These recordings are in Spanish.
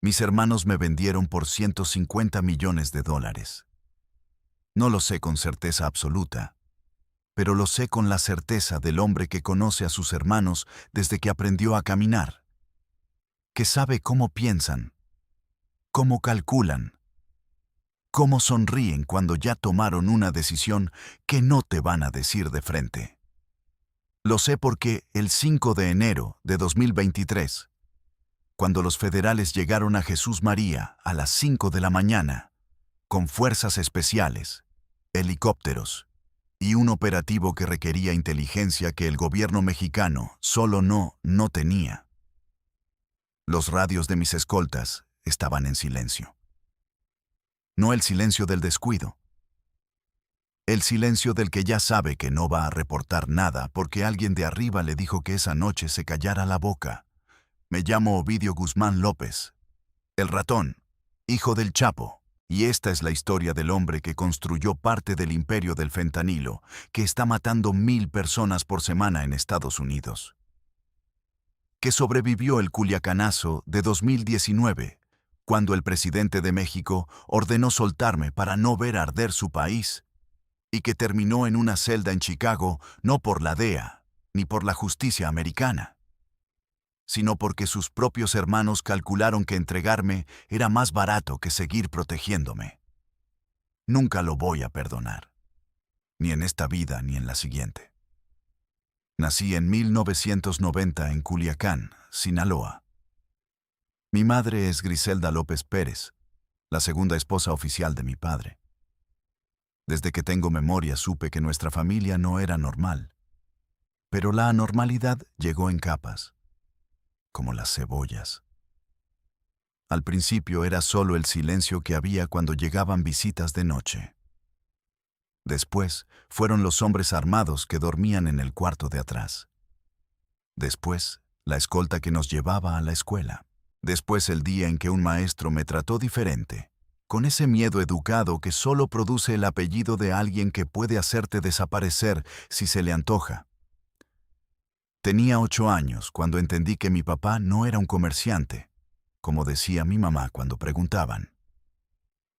Mis hermanos me vendieron por $150 millones. No lo sé con certeza absoluta, pero lo sé con la certeza del hombre que conoce a sus hermanos desde que aprendió a caminar, que sabe cómo piensan, cómo calculan, cómo sonríen cuando ya tomaron una decisión que no te van a decir de frente. Lo sé porque el 5 de enero de 2023, cuando los federales llegaron a Jesús María a las 5 de la mañana, con fuerzas especiales, helicópteros y un operativo que requería inteligencia que el gobierno mexicano solo no tenía. Los radios de mis escoltas estaban en silencio. No el silencio del descuido. El silencio del que ya sabe que no va a reportar nada porque alguien de arriba le dijo que esa noche se callara la boca. Me llamo Ovidio Guzmán López, el ratón, hijo del Chapo, y esta es la historia del hombre que construyó parte del imperio del fentanilo, que está matando 1,000 personas por semana en Estados Unidos. Que sobrevivió el Culiacanazo de 2019, cuando el presidente de México ordenó soltarme para no ver arder su país, y que terminó en una celda en Chicago no por la DEA, ni por la justicia americana, sino porque sus propios hermanos calcularon que entregarme era más barato que seguir protegiéndome. Nunca lo voy a perdonar, ni en esta vida ni en la siguiente. Nací en 1990 en Culiacán, Sinaloa. Mi madre es Griselda López Pérez, la segunda esposa oficial de mi padre. Desde que tengo memoria supe que nuestra familia no era normal, pero la anormalidad llegó en capas, como las cebollas. Al principio era solo el silencio que había cuando llegaban visitas de noche. Después fueron los hombres armados que dormían en el cuarto de atrás. Después, la escolta que nos llevaba a la escuela. Después el día en que un maestro me trató diferente, con ese miedo educado que solo produce el apellido de alguien que puede hacerte desaparecer si se le antoja. Tenía 8 años cuando entendí que mi papá no era un comerciante, como decía mi mamá cuando preguntaban.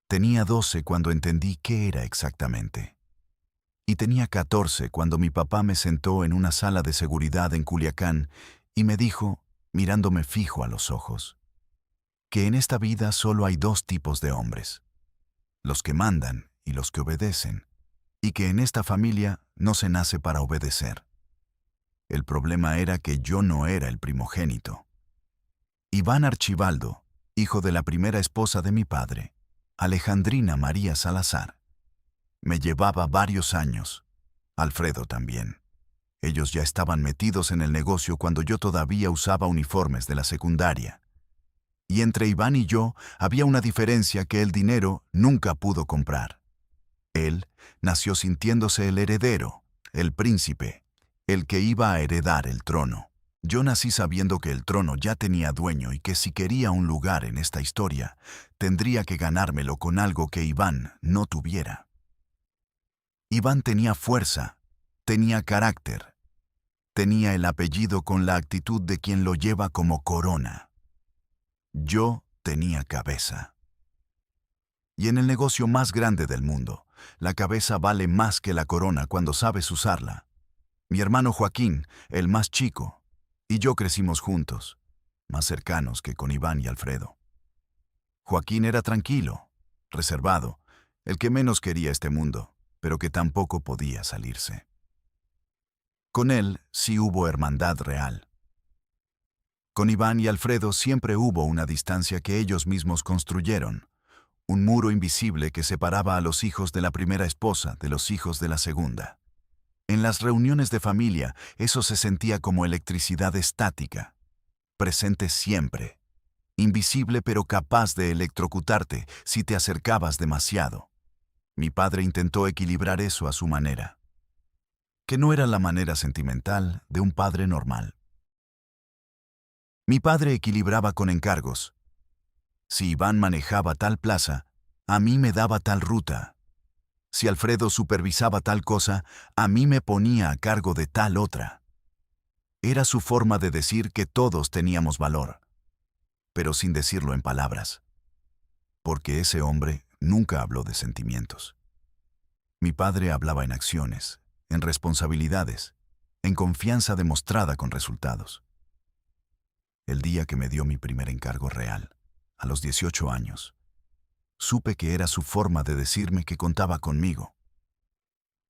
Tenía 12 cuando entendí qué era exactamente. Y tenía 14 cuando mi papá me sentó en una sala de seguridad en Culiacán y me dijo, mirándome fijo a los ojos, que en esta vida solo hay 2 tipos de hombres, los que mandan y los que obedecen, y que en esta familia no se nace para obedecer. El problema era que yo no era el primogénito. Iván Archibaldo, hijo de la primera esposa de mi padre, Alejandrina María Salazar, me llevaba varios años. Alfredo también. Ellos ya estaban metidos en el negocio cuando yo todavía usaba uniformes de la secundaria. Y entre Iván y yo había una diferencia que el dinero nunca pudo comprar. Él nació sintiéndose el heredero, el príncipe, el que iba a heredar el trono. Yo nací sabiendo que el trono ya tenía dueño y que si quería un lugar en esta historia, tendría que ganármelo con algo que Iván no tuviera. Iván tenía fuerza, tenía carácter, tenía el apellido con la actitud de quien lo lleva como corona. Yo tenía cabeza. Y en el negocio más grande del mundo, la cabeza vale más que la corona cuando sabes usarla. Mi hermano Joaquín, el más chico, y yo crecimos juntos, más cercanos que con Iván y Alfredo. Joaquín era tranquilo, reservado, el que menos quería este mundo, pero que tampoco podía salirse. Con él sí hubo hermandad real. Con Iván y Alfredo siempre hubo una distancia que ellos mismos construyeron, un muro invisible que separaba a los hijos de la primera esposa de los hijos de la segunda. En las reuniones de familia eso se sentía como electricidad estática, presente siempre, invisible pero capaz de electrocutarte si te acercabas demasiado. Mi padre intentó equilibrar eso a su manera, que no era la manera sentimental de un padre normal. Mi padre equilibraba con encargos. Si Iván manejaba tal plaza, a mí me daba tal ruta. Si Alfredo supervisaba tal cosa, a mí me ponía a cargo de tal otra. Era su forma de decir que todos teníamos valor. pero sin decirlo en palabras. Porque ese hombre nunca habló de sentimientos. Mi padre hablaba en acciones, en responsabilidades, en confianza demostrada con resultados. El día que me dio mi primer encargo real, a los 18 años, supe que era su forma de decirme que contaba conmigo.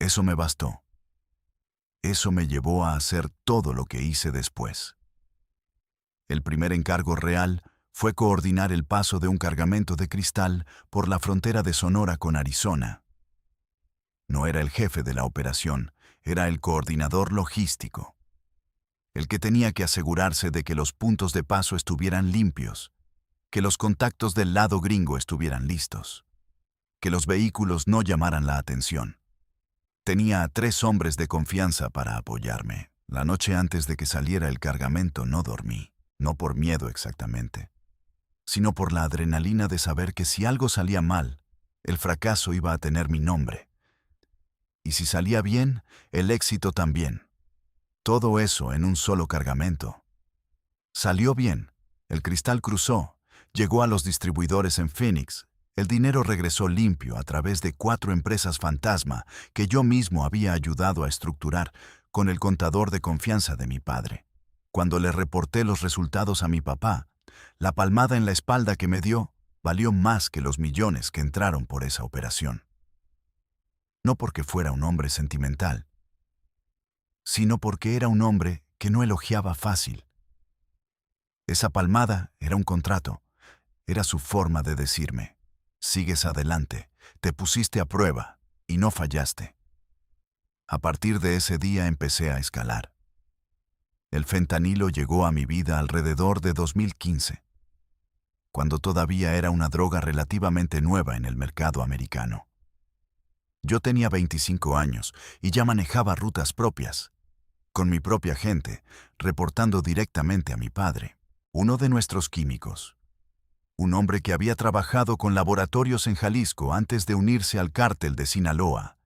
Eso me bastó. Eso me llevó a hacer todo lo que hice después. El primer encargo real fue coordinar el paso de un cargamento de cristal por la frontera de Sonora con Arizona. No era el jefe de la operación, era el coordinador logístico, el que tenía que asegurarse de que los puntos de paso estuvieran limpios, que los contactos del lado gringo estuvieran listos, que los vehículos no llamaran la atención. Tenía a 3 hombres de confianza para apoyarme. La noche antes de que saliera el cargamento no dormí, no por miedo exactamente, sino por la adrenalina de saber que si algo salía mal, el fracaso iba a tener mi nombre. Y si salía bien, el éxito también. Todo eso en un solo cargamento. Salió bien, el cristal cruzó, llegó a los distribuidores en Phoenix. El dinero regresó limpio a través de 4 empresas fantasma que yo mismo había ayudado a estructurar con el contador de confianza de mi padre. Cuando le reporté los resultados a mi papá, la palmada en la espalda que me dio valió más que los millones que entraron por esa operación. No porque fuera un hombre sentimental, sino porque era un hombre que no elogiaba fácil. Esa palmada era un contrato, era su forma de decirme: sigues adelante, te pusiste a prueba y no fallaste. A partir de ese día empecé a escalar. El fentanilo llegó a mi vida alrededor de 2015, cuando todavía era una droga relativamente nueva en el mercado americano. Yo tenía 25 años y ya manejaba rutas propias, con mi propia gente, reportando directamente a mi padre, uno de nuestros químicos. Un hombre que había trabajado con laboratorios en Jalisco antes de unirse al cártel de Sinaloa.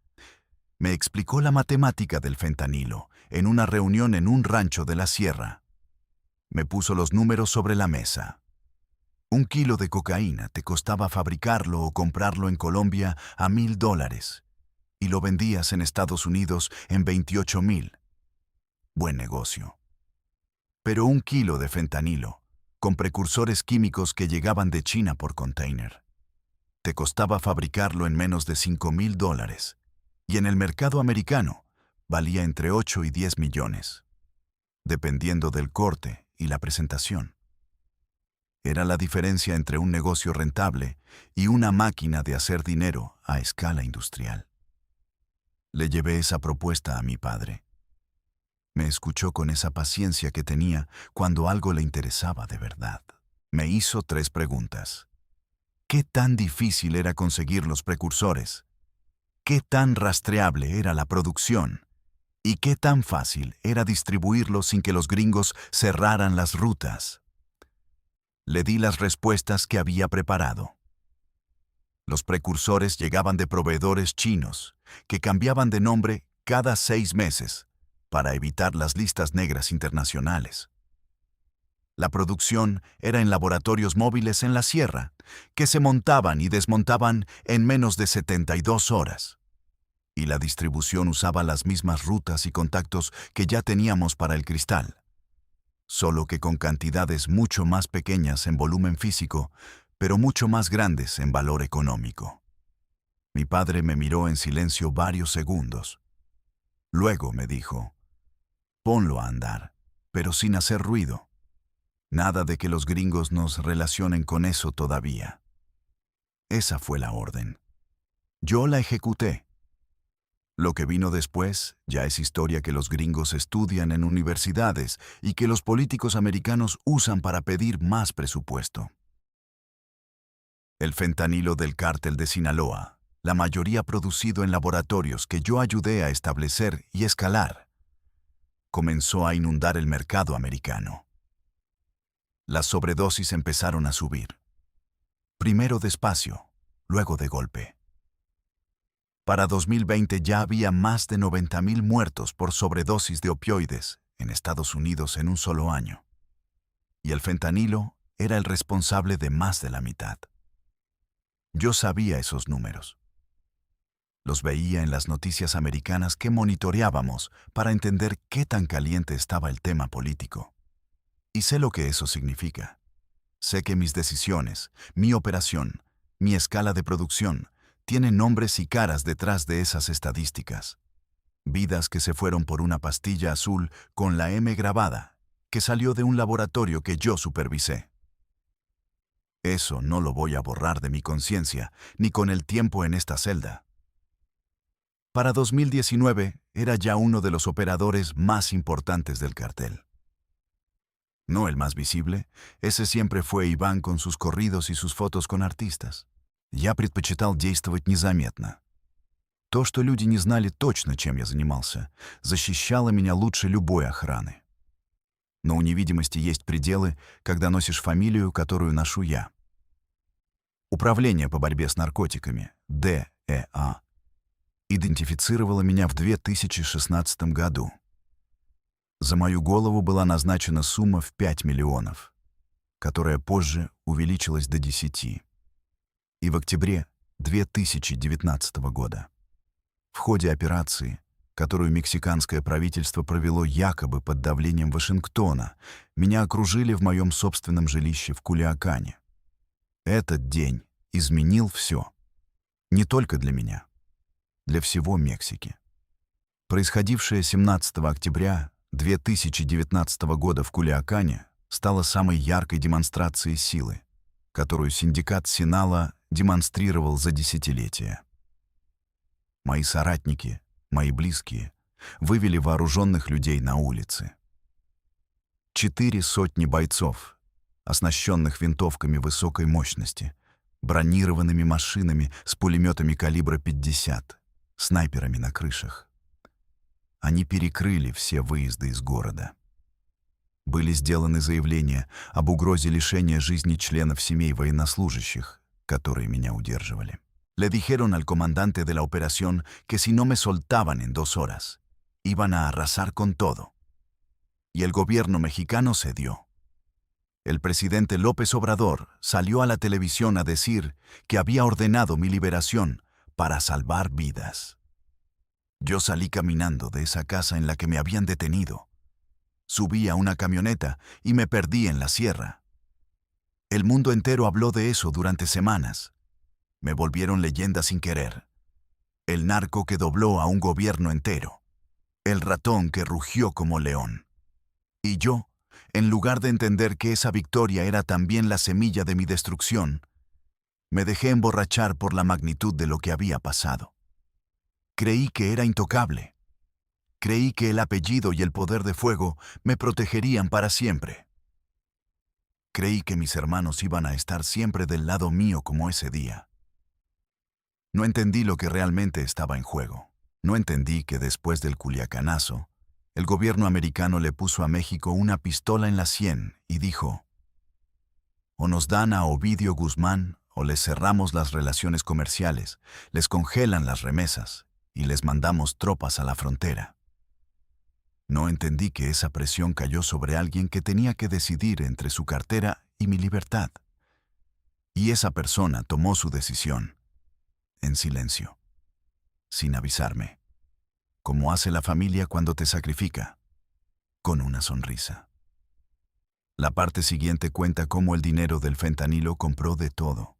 Me explicó la matemática del fentanilo en una reunión en un rancho de la sierra. Me puso los números sobre la mesa. 1 kilo de cocaína te costaba fabricarlo o comprarlo en Colombia a $1,000 y lo vendías en Estados Unidos en 28,000. Buen negocio. Pero 1 kilo de fentanilo, con precursores químicos que llegaban de China por container, te costaba fabricarlo en menos de $5,000, y en el mercado americano valía entre 8 y 10 millones, dependiendo del corte y la presentación. Era la diferencia entre un negocio rentable y una máquina de hacer dinero a escala industrial. Le llevé esa propuesta a mi padre. Me escuchó con esa paciencia que tenía cuando algo le interesaba de verdad. Me hizo 3 preguntas. ¿Qué tan difícil era conseguir los precursores? ¿Qué tan rastreable era la producción? ¿Y qué tan fácil era distribuirlos sin que los gringos cerraran las rutas? Le di las respuestas que había preparado. Los precursores llegaban de proveedores chinos, que cambiaban de nombre cada 6 meses para evitar las listas negras internacionales. La producción era en laboratorios móviles en la sierra, que se montaban y desmontaban en menos de 72 horas. Y la distribución usaba las mismas rutas y contactos que ya teníamos para el cristal, solo que con cantidades mucho más pequeñas en volumen físico, pero mucho más grandes en valor económico. Mi padre me miró en silencio varios segundos. Luego me dijo: ponlo a andar, pero sin hacer ruido. Nada de que los gringos nos relacionen con eso todavía. Esa fue la orden. Yo la ejecuté. Lo que vino después ya es historia que los gringos estudian en universidades y que los políticos americanos usan para pedir más presupuesto. El fentanilo del cártel de Sinaloa, la mayoría producido en laboratorios que yo ayudé a establecer y escalar, comenzó a inundar el mercado americano. Las sobredosis empezaron a subir. Primero despacio, luego de golpe. Para 2020 ya había más de 90,000 muertos por sobredosis de opioides en Estados Unidos en un solo año. Y el fentanilo era el responsable de más de la mitad. Yo sabía esos números. Los veía en las noticias americanas que monitoreábamos para entender qué tan caliente estaba el tema político. Y sé lo que eso significa. Sé que mis decisiones, mi operación, mi escala de producción, tienen nombres y caras detrás de esas estadísticas. Vidas que se fueron por una pastilla azul con la M grabada, que salió de un laboratorio que yo supervisé. Eso no lo voy a borrar de mi conciencia, ni con el tiempo en esta celda. Para 2019 era ya uno de los operadores más importantes del cartel. No el más visible, ese siempre fue Иван con sus corridos y sus fotos con artistas. Я предпочитал действовать незаметно. То, что люди не знали точно, чем я занимался, защищало меня лучше любой охраны. Но у невидимости есть пределы, когда носишь фамилию, которую ношу я. Управление по борьбе с наркотиками, ДЭА, идентифицировало меня в 2016 году. За мою голову была назначена сумма в 5 миллионов, которая позже увеличилась до 10. И в октябре 2019 года, в ходе операции, которую мексиканское правительство провело якобы под давлением Вашингтона, меня окружили в моем собственном жилище в Кулиакане. Этот день изменил все. Не только для меня, для всего Мексики. Происходившее 17 октября 2019 года в Кулиакане стало самой яркой демонстрацией силы, которую синдикат Синала демонстрировал за десятилетия. Мои соратники, мои близкие, вывели вооруженных людей на улицы. 400 бойцов, оснащенных винтовками высокой мощности, бронированными машинами с пулеметами калибра 50, снайперами на крышах. Они перекрыли все выезды из города. Были сделаны заявления об угрозе лишения жизни членов семей военнослужащих, которые меня удерживали. Le dijeron al comandante de la operación que si no me soltaban en 2 horas, iban a arrasar con todo. Y el gobierno mexicano cedió. El presidente López Obrador salió a la televisión a decir que había ordenado mi liberación para salvar vidas. Yo salí caminando de esa casa en la que me habían detenido. Subí a una camioneta y me perdí en la sierra. El mundo entero habló de eso durante semanas. Me volvieron leyenda sin querer. El narco que dobló a un gobierno entero. El ratón que rugió como león. Y yo, en lugar de entender que esa victoria era también la semilla de mi destrucción, me dejé emborrachar por la magnitud de lo que había pasado. Creí que era intocable. Creí que el apellido y el poder de fuego me protegerían para siempre. Creí que mis hermanos iban a estar siempre del lado mío como ese día. No entendí lo que realmente estaba en juego. No entendí que después del Culiacanazo, el gobierno americano le puso a México una pistola en la sien y dijo: o nos dan a Ovidio Guzmán o les cerramos las relaciones comerciales, les congelan las remesas y les mandamos tropas a la frontera. No entendí que esa presión cayó sobre alguien que tenía que decidir entre su cartera y mi libertad. Y esa persona tomó su decisión, en silencio, sin avisarme, como hace la familia cuando te sacrifica, con una sonrisa. La parte siguiente cuenta cómo el dinero del fentanilo compró de todo,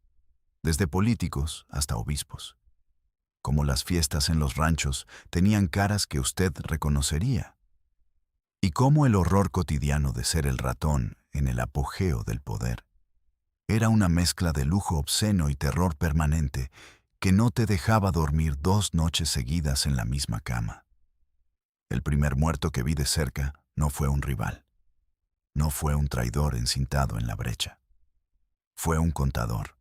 desde políticos hasta obispos. Como las fiestas en los ranchos tenían caras que usted reconocería. Y cómo el horror cotidiano de ser el ratón en el apogeo del poder era una mezcla de lujo obsceno y terror permanente que no te dejaba dormir 2 noches seguidas en la misma cama. El primer muerto que vi de cerca no fue un rival. No fue un traidor encintado en la brecha. Fue un contador.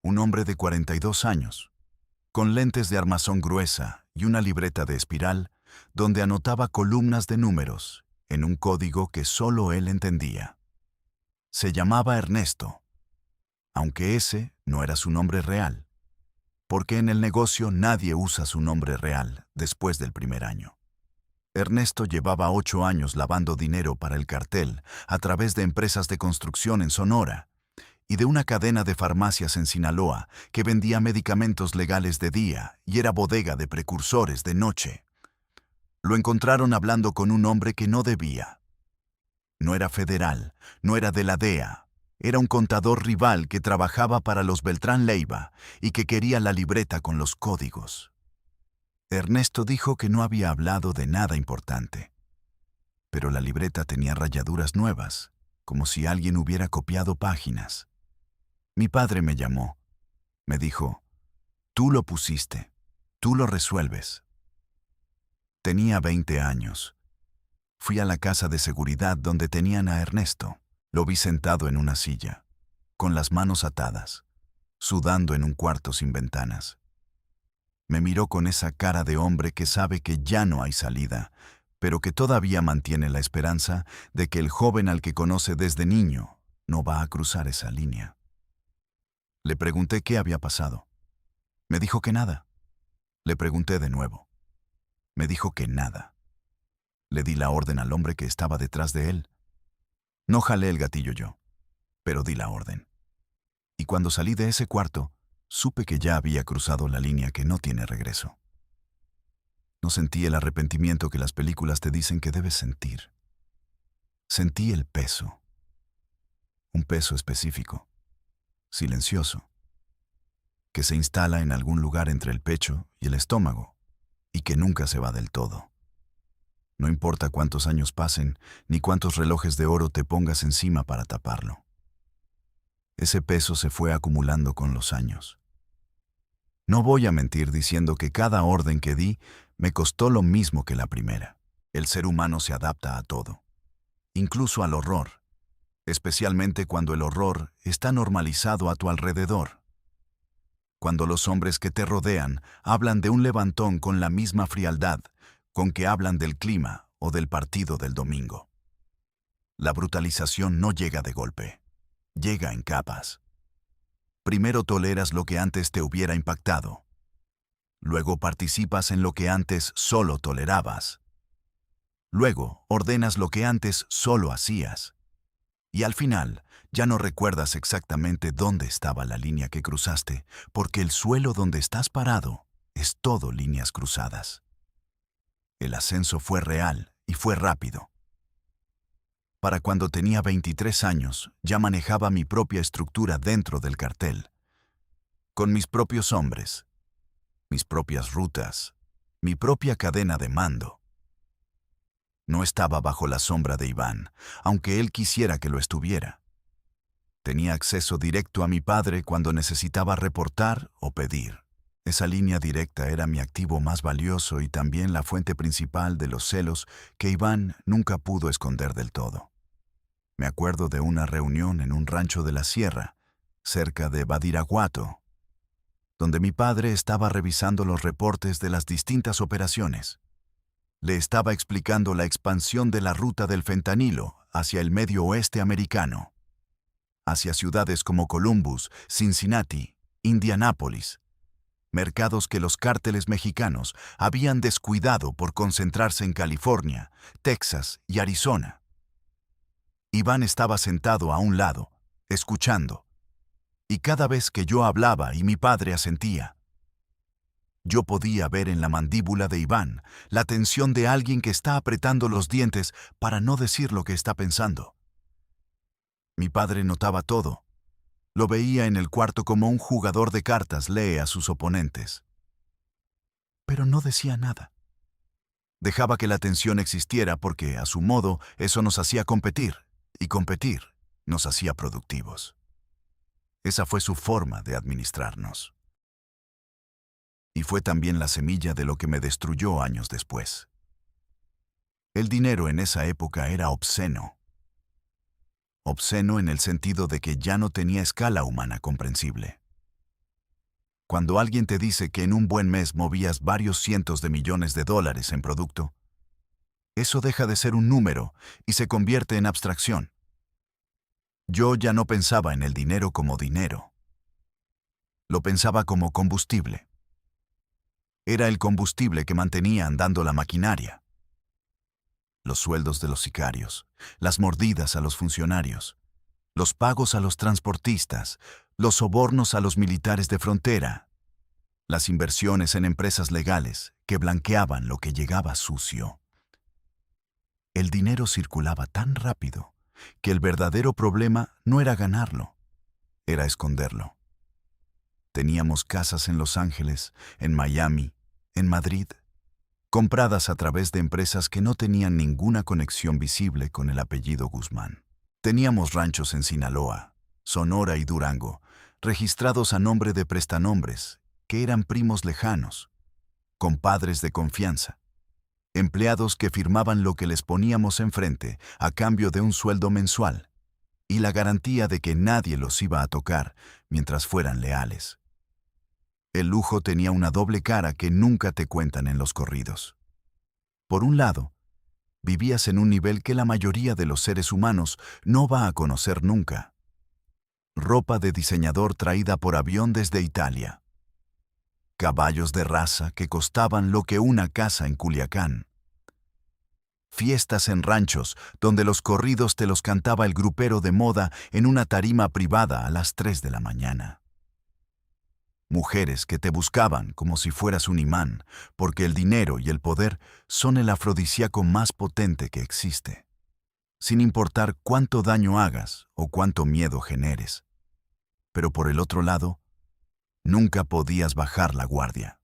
Un hombre de 42 años, con lentes de armazón gruesa y una libreta de espiral, donde anotaba columnas de números en un código que solo él entendía. Se llamaba Ernesto, aunque ese no era su nombre real, porque en el negocio nadie usa su nombre real después del primer año. Ernesto llevaba 8 años lavando dinero para el cartel a través de empresas de construcción en Sonora y de una cadena de farmacias en Sinaloa que vendía medicamentos legales de día y era bodega de precursores de noche. Lo encontraron hablando con un hombre que no debía. No era federal, no era de la DEA. Era un contador rival que trabajaba para los Beltrán Leiva y que quería la libreta con los códigos. Ernesto dijo que no había hablado de nada importante, pero la libreta tenía rayaduras nuevas, como si alguien hubiera copiado páginas. Mi padre me llamó. Me dijo, «Tú lo pusiste, tú lo resuelves». Tenía 20 años. Fui a la casa de seguridad donde tenían a Ernesto. Lo vi sentado en una silla, con las manos atadas, sudando en un cuarto sin ventanas. Me miró con esa cara de hombre que sabe que ya no hay salida, pero que todavía mantiene la esperanza de que el joven al que conoce desde niño no va a cruzar esa línea. Le pregunté qué había pasado. Me dijo que nada. Le pregunté de nuevo. Me dijo que nada. Le di la orden al hombre que estaba detrás de él. No jalé el gatillo yo, pero di la orden. Y cuando salí de ese cuarto, supe que ya había cruzado la línea que no tiene regreso. No sentí el arrepentimiento que las películas te dicen que debes sentir. Sentí el peso. Un peso específico, silencioso, que se instala en algún lugar entre el pecho y el estómago y que nunca se va del todo. No importa cuántos años pasen, ni cuántos relojes de oro te pongas encima para taparlo. Ese peso se fue acumulando con los años. No voy a mentir diciendo que cada orden que di me costó lo mismo que la primera. El ser humano se adapta a todo, incluso al horror, especialmente cuando el horror está normalizado a tu alrededor. Cuando los hombres que te rodean hablan de un levantón con la misma frialdad con que hablan del clima o del partido del domingo. La brutalización no llega de golpe, llega en capas. Primero toleras lo que antes te hubiera impactado. Luego participas en lo que antes solo tolerabas. Luego ordenas lo que antes solo hacías. Y al final ya no recuerdas exactamente dónde estaba la línea que cruzaste, porque el suelo donde estás parado es todo líneas cruzadas. El ascenso fue real y fue rápido. Para cuando tenía 23 años, ya manejaba mi propia estructura dentro del cartel, con mis propios hombres, mis propias rutas, mi propia cadena de mando. No estaba bajo la sombra de Iván, aunque él quisiera que lo estuviera. Tenía acceso directo a mi padre cuando necesitaba reportar o pedir. Esa línea directa era mi activo más valioso y también la fuente principal de los celos que Iván nunca pudo esconder del todo. Me acuerdo de una reunión en un rancho de la sierra, cerca de Badiraguato, donde mi padre estaba revisando los reportes de las distintas operaciones. Le estaba explicando la expansión de la ruta del fentanilo hacia el medio oeste americano, hacia ciudades como Columbus, Cincinnati, Indianápolis, mercados que los cárteles mexicanos habían descuidado por concentrarse en California, Texas y Arizona. Iván estaba sentado a un lado, escuchando, y cada vez que yo hablaba y mi padre asentía, yo podía ver en la mandíbula de Iván la tensión de alguien que está apretando los dientes para no decir lo que está pensando. Mi padre notaba todo. Lo veía en el cuarto como un jugador de cartas lee a sus oponentes. Pero no decía nada. Dejaba que la tensión existiera porque, a su modo, eso nos hacía competir, y competir nos hacía productivos. Esa fue su forma de administrarnos. Y fue también la semilla de lo que me destruyó años después. El dinero en esa época era obsceno. Obsceno en el sentido de que ya no tenía escala humana comprensible. Cuando alguien te dice que en un buen mes movías varios cientos de millones de dólares en producto, eso deja de ser un número y se convierte en abstracción. Yo ya no pensaba en el dinero como dinero. Lo pensaba como combustible. Era el combustible que mantenía andando la maquinaria. los sueldos de los sicarios, las mordidas a los funcionarios, los pagos a los transportistas, los sobornos a los militares de frontera, las inversiones en empresas legales que blanqueaban lo que llegaba sucio. El dinero circulaba tan rápido que el verdadero problema no era ganarlo, era esconderlo. Teníamos casas en Los Ángeles, en Miami, en Madrid, compradas a través de empresas que no tenían ninguna conexión visible con el apellido Guzmán. Teníamos ranchos en Sinaloa, Sonora y Durango, registrados a nombre de prestanombres, que eran primos lejanos, compadres de confianza, empleados que firmaban lo que les poníamos enfrente a cambio de un sueldo mensual y la garantía de que nadie los iba a tocar mientras fueran leales. El lujo tenía una doble cara que nunca te cuentan en los corridos. Por un lado, vivías en un nivel que la mayoría de los seres humanos no va a conocer nunca. Ropa de diseñador traída por avión desde Italia. Caballos de raza que costaban lo que una casa en Culiacán. Fiestas en ranchos donde los corridos te los cantaba el grupero de moda en una tarima privada a las 3 de la mañana. Mujeres que te buscaban como si fueras un imán, porque el dinero y el poder son el afrodisíaco más potente que existe, sin importar cuánto daño hagas o cuánto miedo generes. Pero por el otro lado, nunca podías bajar la guardia.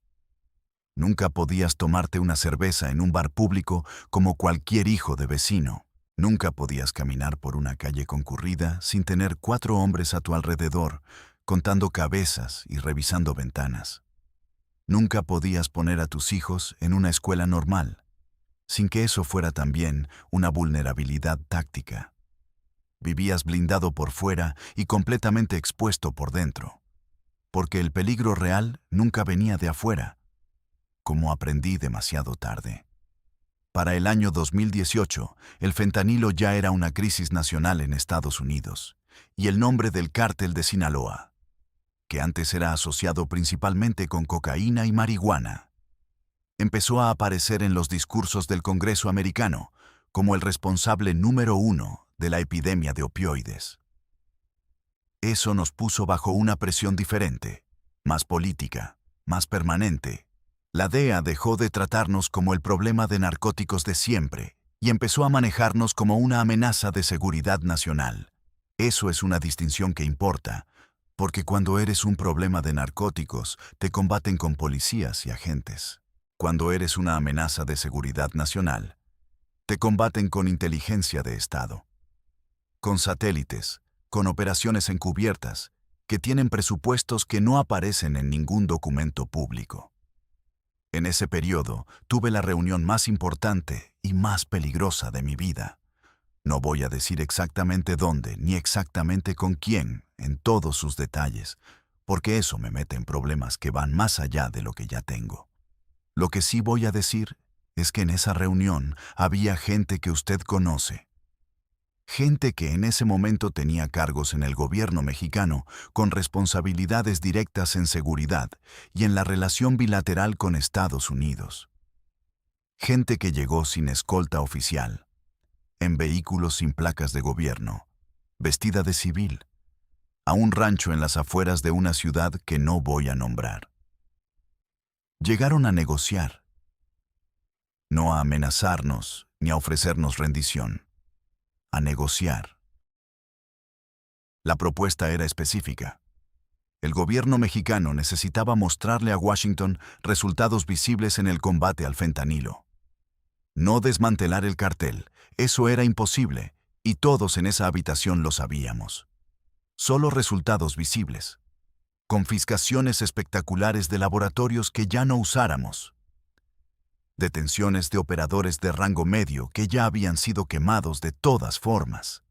Nunca podías tomarte una cerveza en un bar público como cualquier hijo de vecino. Nunca podías caminar por una calle concurrida sin tener 4 hombres a tu alrededor, contando cabezas y revisando ventanas. Nunca podías poner a tus hijos en una escuela normal, sin que eso fuera también una vulnerabilidad táctica. Vivías blindado por fuera y completamente expuesto por dentro, porque el peligro real nunca venía de afuera, como aprendí demasiado tarde. Para el año 2018, el fentanilo ya era una crisis nacional en Estados Unidos, y el nombre del cártel de Sinaloa, que antes era asociado principalmente con cocaína y marihuana, empezó a aparecer en los discursos del Congreso americano como el responsable número 1 de la epidemia de opioides. Eso nos puso bajo una presión diferente, más política, más permanente. La DEA dejó de tratarnos como el problema de narcóticos de siempre y empezó a manejarnos como una amenaza de seguridad nacional. Eso es una distinción que importa, porque cuando eres un problema de narcóticos, te combaten con policías y agentes. Cuando eres una amenaza de seguridad nacional, te combaten con inteligencia de Estado, con satélites, con operaciones encubiertas, que tienen presupuestos que no aparecen en ningún documento público. En ese periodo, tuve la reunión más importante y más peligrosa de mi vida. No voy a decir exactamente dónde, ni exactamente con quién, en todos sus detalles, porque eso me mete en problemas que van más allá de lo que ya tengo. Lo que sí voy a decir es que en esa reunión había gente que usted conoce. Gente que en ese momento tenía cargos en el gobierno mexicano con responsabilidades directas en seguridad y en la relación bilateral con Estados Unidos. Gente que llegó sin escolta oficial, en vehículos sin placas de gobierno, vestida de civil, a un rancho en las afueras de una ciudad que no voy a nombrar. Llegaron a negociar, no a amenazarnos ni a ofrecernos rendición, a negociar. La propuesta era específica. El gobierno mexicano necesitaba mostrarle a Washington resultados visibles en el combate al fentanilo. No desmantelar el cartel, eso era imposible, y todos en esa habitación lo sabíamos. Solo resultados visibles. Confiscaciones espectaculares de laboratorios que ya no usáramos. Detenciones de operadores de rango medio que ya habían sido quemados de todas formas.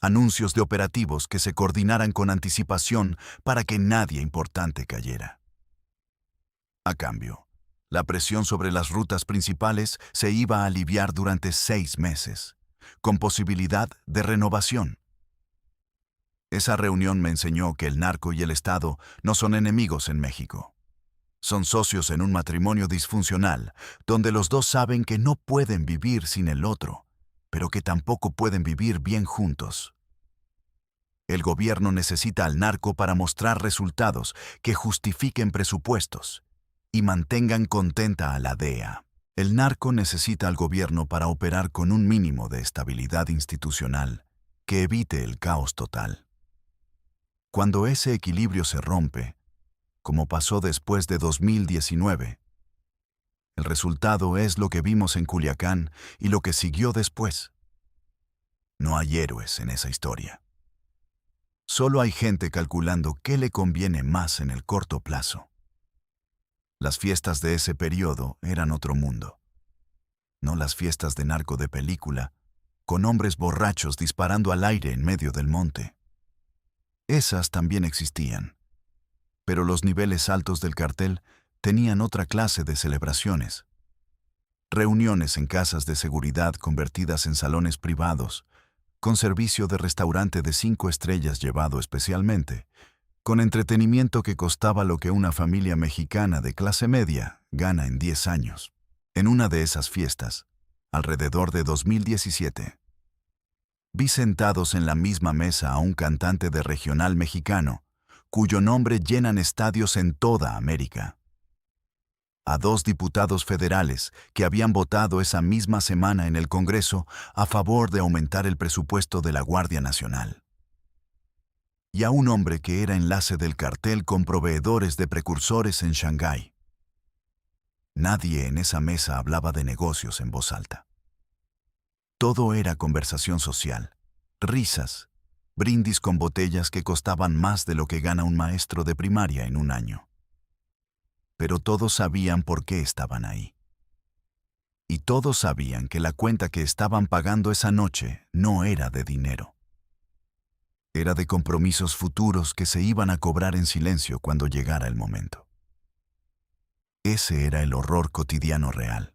Anuncios de operativos que se coordinaran con anticipación para que nadie importante cayera. A cambio, la presión sobre las rutas principales se iba a aliviar durante 6 meses, con posibilidad de renovación. Esa reunión me enseñó que el narco y el Estado no son enemigos en México. Son socios en un matrimonio disfuncional, donde los dos saben que no pueden vivir sin el otro, pero que tampoco pueden vivir bien juntos. El gobierno necesita al narco para mostrar resultados que justifiquen presupuestos y mantengan contenta a la DEA. El narco necesita al gobierno para operar con un mínimo de estabilidad institucional que evite el caos total. Cuando ese equilibrio se rompe, como pasó después de 2019, el resultado es lo que vimos en Culiacán y lo que siguió después. No hay héroes en esa historia. Solo hay gente calculando qué le conviene más en el corto plazo. Las fiestas de ese periodo eran otro mundo. No las fiestas de narco de película, con hombres borrachos disparando al aire en medio del monte. Esas también existían. Pero los niveles altos del cartel tenían otra clase de celebraciones. Reuniones en casas de seguridad convertidas en salones privados, con servicio de restaurante de 5 estrellas llevado especialmente, con entretenimiento que costaba lo que una familia mexicana de clase media gana en 10 años. En una de esas fiestas, alrededor de 2017, vi sentados en la misma mesa a un cantante de regional mexicano, cuyo nombre llenan estadios en toda América. A 2 diputados federales que habían votado esa misma semana en el Congreso a favor de aumentar el presupuesto de la Guardia Nacional. Y a un hombre que era enlace del cartel con proveedores de precursores en Shanghái. Nadie en esa mesa hablaba de negocios en voz alta. Todo era conversación social, risas, brindis con botellas que costaban más de lo que gana un maestro de primaria en un año. Pero todos sabían por qué estaban ahí. Y todos sabían que la cuenta que estaban pagando esa noche no era de dinero. Era de compromisos futuros que se iban a cobrar en silencio cuando llegara el momento. Ese era el horror cotidiano real.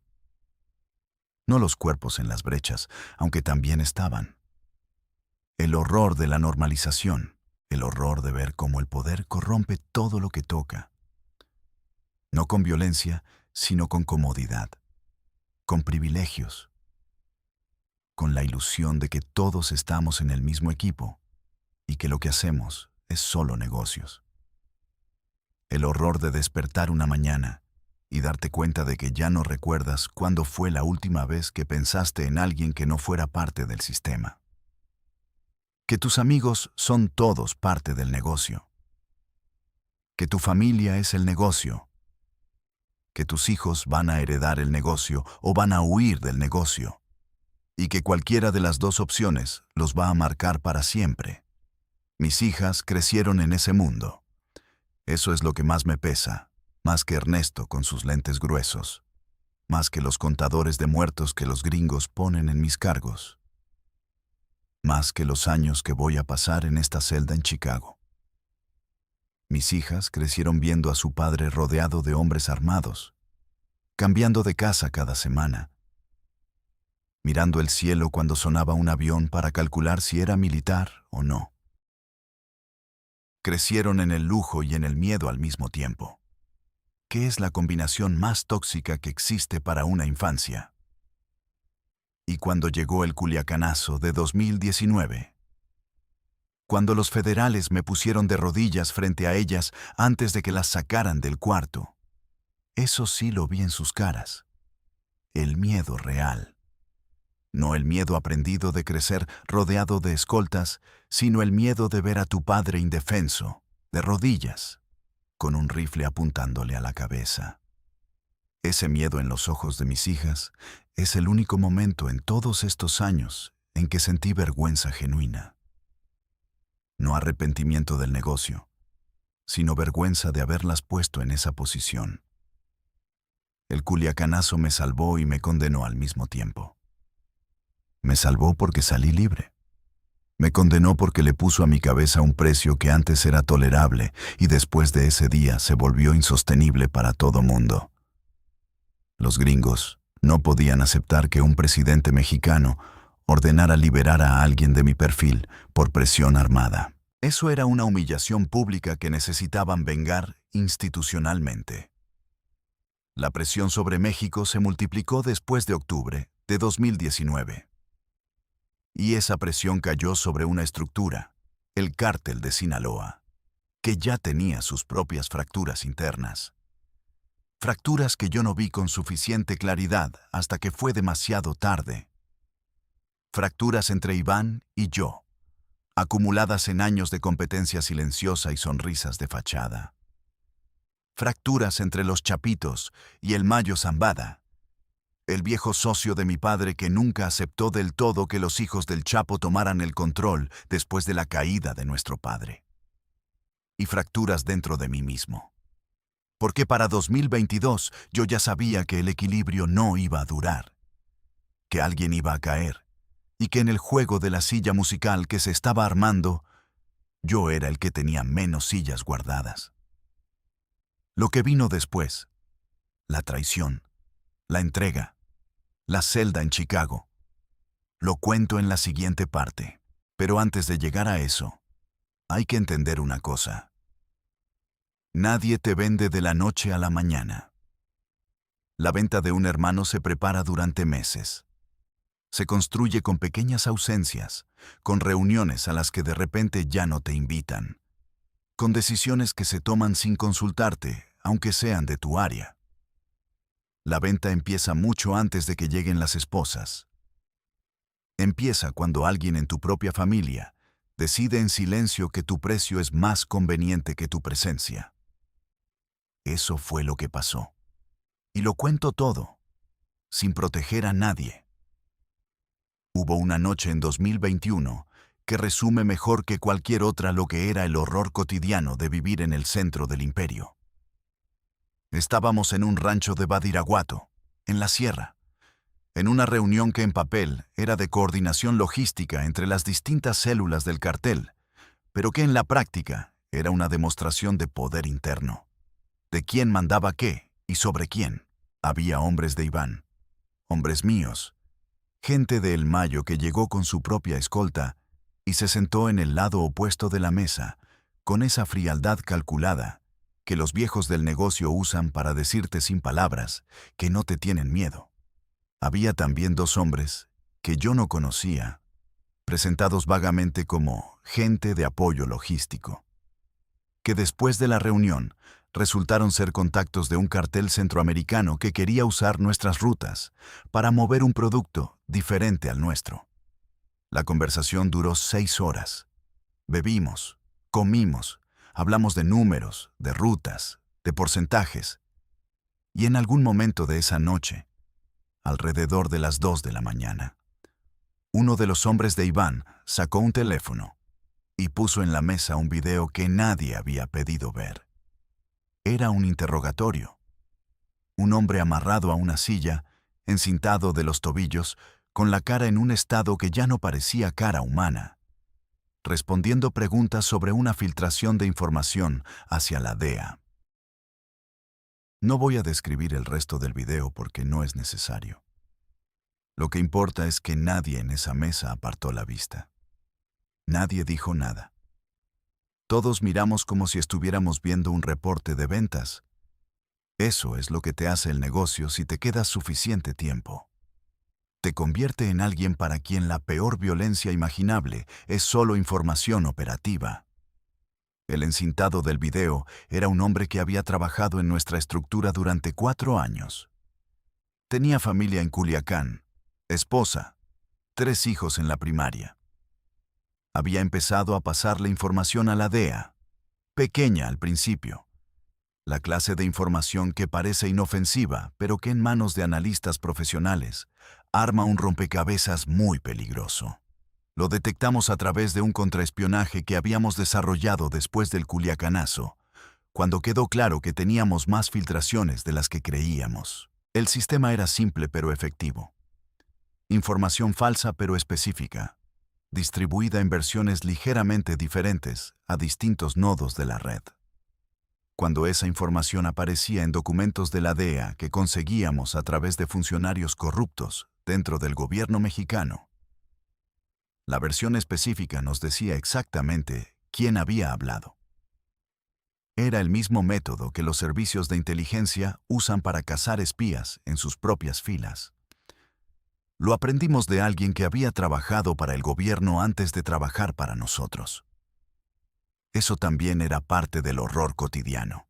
No los cuerpos en las brechas, aunque también estaban. El horror de la normalización, el horror de ver cómo el poder corrompe todo lo que toca. No con violencia, sino con comodidad, con privilegios, con la ilusión de que todos estamos en el mismo equipo y que lo que hacemos es solo negocios. El horror de despertar una mañana y darte cuenta de que ya no recuerdas cuándo fue la última vez que pensaste en alguien que no fuera parte del sistema. Que tus amigos son todos parte del negocio. Que tu familia es el negocio. Que tus hijos van a heredar el negocio o van a huir del negocio. Y que cualquiera de las 2 opciones los va a marcar para siempre. Mis hijas crecieron en ese mundo. Eso es lo que más me pesa, más que Ernesto con sus lentes gruesos, más que los contadores de muertos que los gringos ponen en mis cargos, más que los años que voy a pasar en esta celda en Chicago. Mis hijas crecieron viendo a su padre rodeado de hombres armados, cambiando de casa cada semana, mirando el cielo cuando sonaba un avión para calcular si era militar o no. Crecieron en el lujo y en el miedo al mismo tiempo. ¿Qué es la combinación más tóxica que existe para una infancia? Y cuando llegó el culiacanazo de 2019, cuando los federales me pusieron de rodillas frente a ellas antes de que las sacaran del cuarto, eso sí lo vi en sus caras. El miedo real. No el miedo aprendido de crecer rodeado de escoltas, sino el miedo de ver a tu padre indefenso, de rodillas, con un rifle apuntándole a la cabeza. Ese miedo en los ojos de mis hijas es el único momento en todos estos años en que sentí vergüenza genuina. No arrepentimiento del negocio, sino vergüenza de haberlas puesto en esa posición. El culiacanazo me salvó y me condenó al mismo tiempo. Me salvó porque salí libre. Me condenó porque le puso a mi cabeza un precio que antes era tolerable y después de ese día se volvió insostenible para todo mundo. Los gringos no podían aceptar que un presidente mexicano ordenara liberar a alguien de mi perfil por presión armada. Eso era una humillación pública que necesitaban vengar institucionalmente. La presión sobre México se multiplicó después de octubre de 2019. Y esa presión cayó sobre una estructura, el Cártel de Sinaloa, que ya tenía sus propias fracturas internas. Fracturas que yo no vi con suficiente claridad hasta que fue demasiado tarde. Fracturas entre Iván y yo, acumuladas en años de competencia silenciosa y sonrisas de fachada. Fracturas entre los Chapitos y el Mayo Zambada, el viejo socio de mi padre que nunca aceptó del todo que los hijos del Chapo tomaran el control después de la caída de nuestro padre. Y fracturas dentro de mí mismo. Porque para 2022 yo ya sabía que el equilibrio no iba a durar, que alguien iba a caer, y que en el juego de la silla musical que se estaba armando, yo era el que tenía menos sillas guardadas. Lo que vino después, la traición, la entrega, la celda en Chicago, lo cuento en la siguiente parte. Pero antes de llegar a eso, hay que entender una cosa. Nadie te vende de la noche a la mañana. La venta de un hermano se prepara durante meses. Se construye con pequeñas ausencias, con reuniones a las que de repente ya no te invitan, con decisiones que se toman sin consultarte, aunque sean de tu área. La venta empieza mucho antes de que lleguen las esposas. Empieza cuando alguien en tu propia familia decide en silencio que tu precio es más conveniente que tu presencia. Eso fue lo que pasó. Y lo cuento todo, sin proteger a nadie. Hubo una noche en 2021 que resume mejor que cualquier otra lo que era el horror cotidiano de vivir en el centro del imperio. Estábamos en un rancho de Badiraguato, en la sierra, en una reunión que en papel era de coordinación logística entre las distintas células del cartel, pero que en la práctica era una demostración de poder interno, de quién mandaba qué y sobre quién. Había hombres de Iván, hombres míos, gente de El Mayo que llegó con su propia escolta y se sentó en el lado opuesto de la mesa, con esa frialdad calculada que los viejos del negocio usan para decirte sin palabras que no te tienen miedo. Había también dos hombres que yo no conocía, presentados vagamente como gente de apoyo logístico, que después de la reunión resultaron ser contactos de un cartel centroamericano que quería usar nuestras rutas para mover un producto diferente al nuestro. La conversación duró 6 horas. Bebimos, comimos, hablamos de números, de rutas, de porcentajes. Y en algún momento de esa noche, alrededor de las 2 de la mañana, uno de los hombres de Iván sacó un teléfono y puso en la mesa un video que nadie había pedido ver. Era un interrogatorio. Un hombre amarrado a una silla, encintado de los tobillos, con la cara en un estado que ya no parecía cara humana, respondiendo preguntas sobre una filtración de información hacia la DEA. No voy a describir el resto del video porque no es necesario. Lo que importa es que nadie en esa mesa apartó la vista. Nadie dijo nada. Todos miramos como si estuviéramos viendo un reporte de ventas. Eso es lo que te hace el negocio si te quedas suficiente tiempo. Te convierte en alguien para quien la peor violencia imaginable es solo información operativa. El encintado del video era un hombre que había trabajado en nuestra estructura durante 4 años. Tenía familia en Culiacán, esposa, 3 hijos en la primaria. Había empezado a pasarle información a la DEA, pequeña al principio. La clase de información que parece inofensiva, pero que en manos de analistas profesionales arma un rompecabezas muy peligroso. Lo detectamos a través de un contraespionaje que habíamos desarrollado después del Culiacanazo, cuando quedó claro que teníamos más filtraciones de las que creíamos. El sistema era simple pero efectivo. Información falsa pero específica, distribuida en versiones ligeramente diferentes a distintos nodos de la red. Cuando esa información aparecía en documentos de la DEA que conseguíamos a través de funcionarios corruptos dentro del gobierno mexicano, la versión específica nos decía exactamente quién había hablado. Era el mismo método que los servicios de inteligencia usan para cazar espías en sus propias filas. Lo aprendimos de alguien que había trabajado para el gobierno antes de trabajar para nosotros. Eso también era parte del horror cotidiano.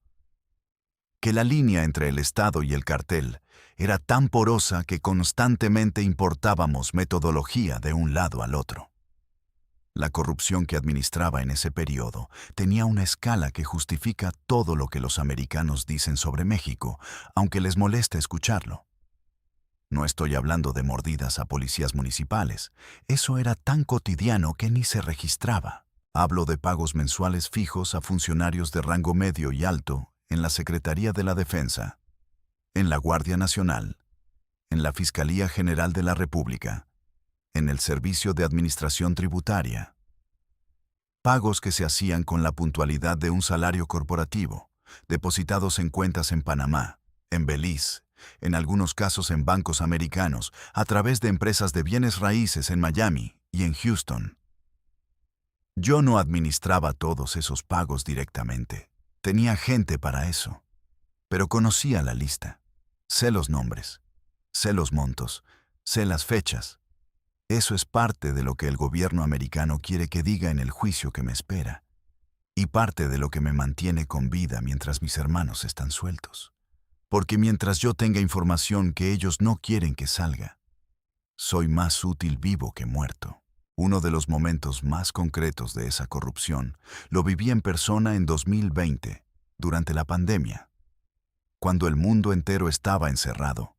Que la línea entre el Estado y el cartel era tan porosa que constantemente importábamos metodología de un lado al otro. La corrupción que administraba en ese periodo tenía una escala que justifica todo lo que los americanos dicen sobre México, aunque les moleste escucharlo. No estoy hablando de mordidas a policías municipales. Eso era tan cotidiano que ni se registraba. Hablo de pagos mensuales fijos a funcionarios de rango medio y alto en la Secretaría de la Defensa, en la Guardia Nacional, en la Fiscalía General de la República, en el Servicio de Administración Tributaria. Pagos que se hacían con la puntualidad de un salario corporativo, depositados en cuentas en Panamá, en Belice, en algunos casos en bancos americanos, a través de empresas de bienes raíces en Miami y en Houston. Yo no administraba todos esos pagos directamente. Tenía gente para eso. Pero conocía la lista. Sé los nombres. Sé los montos. Sé las fechas. Eso es parte de lo que el gobierno americano quiere que diga en el juicio que me espera. Y parte de lo que me mantiene con vida mientras mis hermanos están sueltos. Porque mientras yo tenga información que ellos no quieren que salga, soy más útil vivo que muerto. Uno de los momentos más concretos de esa corrupción lo viví en persona en 2020, durante la pandemia, cuando el mundo entero estaba encerrado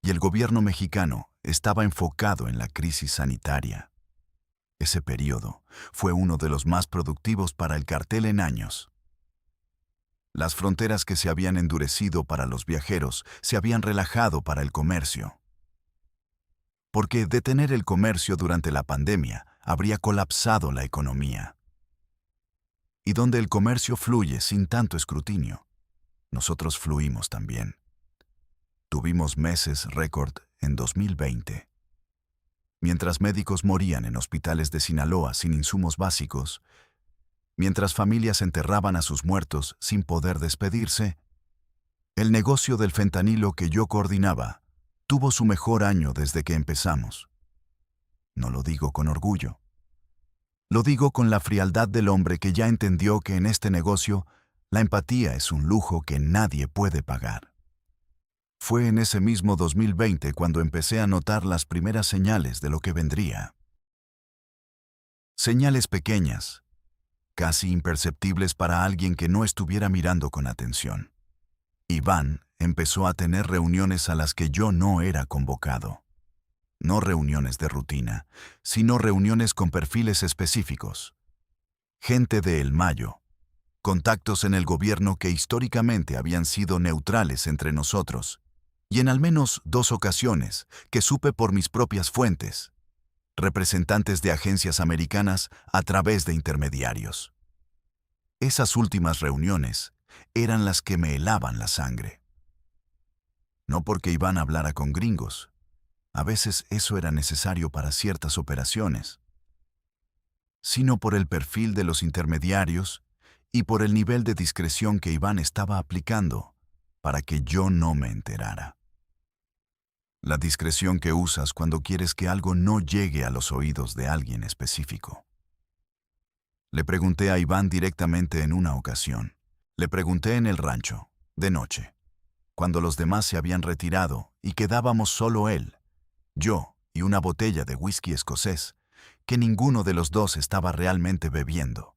y el gobierno mexicano estaba enfocado en la crisis sanitaria. Ese periodo fue uno de los más productivos para el cartel en años. Las fronteras que se habían endurecido para los viajeros se habían relajado para el comercio. Porque detener el comercio durante la pandemia habría colapsado la economía. Y donde el comercio fluye sin tanto escrutinio, nosotros fluimos también. Tuvimos meses récord en 2020. Mientras médicos morían en hospitales de Sinaloa sin insumos básicos, mientras familias enterraban a sus muertos sin poder despedirse, el negocio del fentanilo que yo coordinaba tuvo su mejor año desde que empezamos. No lo digo con orgullo. Lo digo con la frialdad del hombre que ya entendió que en este negocio la empatía es un lujo que nadie puede pagar. Fue en ese mismo 2020 cuando empecé a notar las primeras señales de lo que vendría. Señales pequeñas, casi imperceptibles para alguien que no estuviera mirando con atención. Iván empezó a tener reuniones a las que yo no era convocado. No reuniones de rutina, sino reuniones con perfiles específicos. Gente de El Mayo, contactos en el gobierno que históricamente habían sido neutrales entre nosotros, y en al menos 2 ocasiones que supe por mis propias fuentes, representantes de agencias americanas a través de intermediarios. Esas últimas reuniones eran las que me helaban la sangre. No porque Iván hablara con gringos. A veces eso era necesario para ciertas operaciones, sino por el perfil de los intermediarios y por el nivel de discreción que Iván estaba aplicando para que yo no me enterara. La discreción que usas cuando quieres que algo no llegue a los oídos de alguien específico. Le pregunté a Iván directamente en una ocasión. Le pregunté en el rancho, de noche, cuando los demás se habían retirado y quedábamos solo él, yo y una botella de whisky escocés, que ninguno de los dos estaba realmente bebiendo.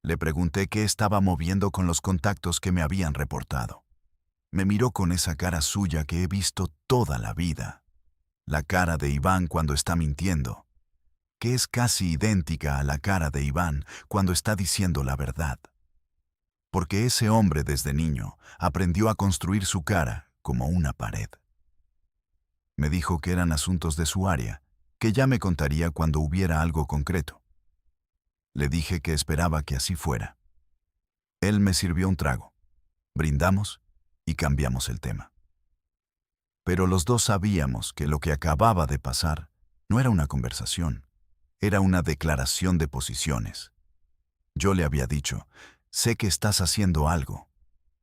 Le pregunté qué estaba moviendo con los contactos que me habían reportado. Me miró con esa cara suya que he visto toda la vida. La cara de Iván cuando está mintiendo, que es casi idéntica a la cara de Iván cuando está diciendo la verdad. Porque ese hombre desde niño aprendió a construir su cara como una pared. Me dijo que eran asuntos de su área, que ya me contaría cuando hubiera algo concreto. Le dije que esperaba que así fuera. Él me sirvió un trago. Brindamos y cambiamos el tema. Pero los dos sabíamos que lo que acababa de pasar no era una conversación, era una declaración de posiciones. Yo le había dicho, sé que estás haciendo algo.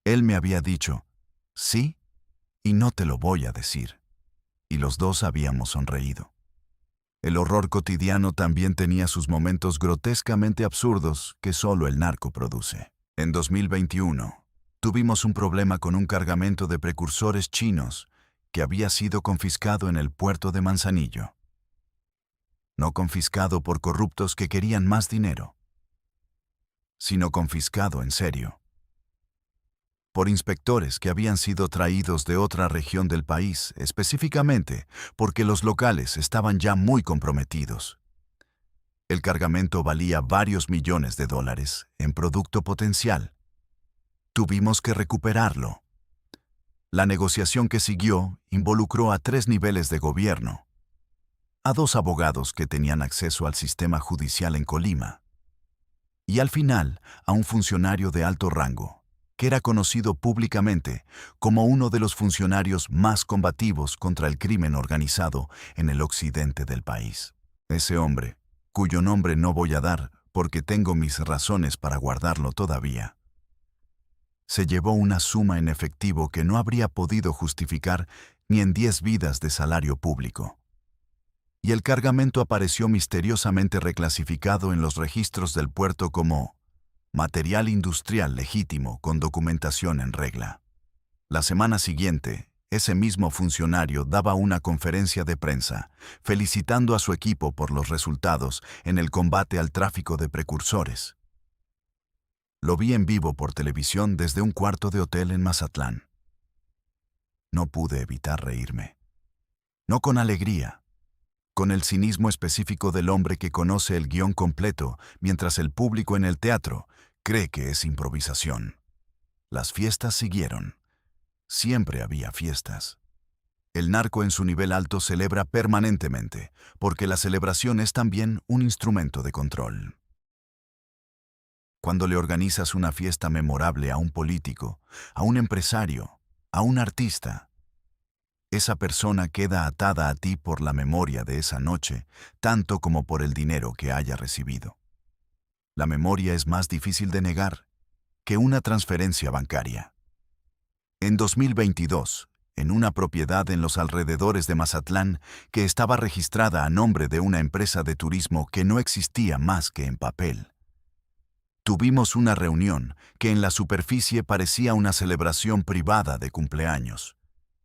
Él me había dicho, sí, y no te lo voy a decir. Y los dos habíamos sonreído. El horror cotidiano también tenía sus momentos grotescamente absurdos que solo el narco produce. En 2021, tuvimos un problema con un cargamento de precursores chinos que había sido confiscado en el puerto de Manzanillo. No confiscado por corruptos que querían más dinero, sino confiscado en serio, por inspectores que habían sido traídos de otra región del país, específicamente porque los locales estaban ya muy comprometidos. El cargamento valía varios millones de dólares en producto potencial. Tuvimos que recuperarlo. La negociación que siguió involucró a 3 niveles de gobierno, a 2 abogados que tenían acceso al sistema judicial en Colima, y al final a un funcionario de alto rango, que era conocido públicamente como uno de los funcionarios más combativos contra el crimen organizado en el occidente del país. Ese hombre, cuyo nombre no voy a dar porque tengo mis razones para guardarlo todavía, se llevó una suma en efectivo que no habría podido justificar ni en 10 vidas de salario público. Y el cargamento apareció misteriosamente reclasificado en los registros del puerto como material industrial legítimo con documentación en regla. La semana siguiente, ese mismo funcionario daba una conferencia de prensa, felicitando a su equipo por los resultados en el combate al tráfico de precursores. Lo vi en vivo por televisión desde un cuarto de hotel en Mazatlán. No pude evitar reírme. No con alegría, con el cinismo específico del hombre que conoce el guión completo mientras el público en el teatro cree que es improvisación. Las fiestas siguieron. Siempre había fiestas. El narco en su nivel alto celebra permanentemente, porque la celebración es también un instrumento de control. Cuando le organizas una fiesta memorable a un político, a un empresario, a un artista, esa persona queda atada a ti por la memoria de esa noche, tanto como por el dinero que haya recibido. La memoria es más difícil de negar que una transferencia bancaria. En 2022, en una propiedad en los alrededores de Mazatlán que estaba registrada a nombre de una empresa de turismo que no existía más que en papel, tuvimos una reunión que en la superficie parecía una celebración privada de cumpleaños,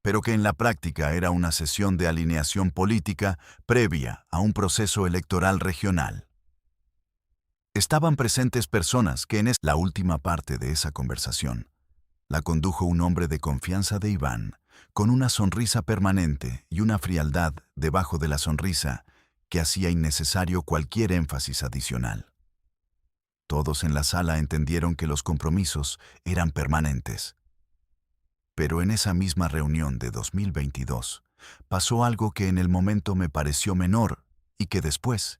pero que en la práctica era una sesión de alineación política previa a un proceso electoral regional. Estaban presentes personas que en la última parte de esa conversación la condujo un hombre de confianza de Iván, con una sonrisa permanente y una frialdad debajo de la sonrisa que hacía innecesario cualquier énfasis adicional. Todos en la sala entendieron que los compromisos eran permanentes. Pero en esa misma reunión de 2022 pasó algo que en el momento me pareció menor y que después,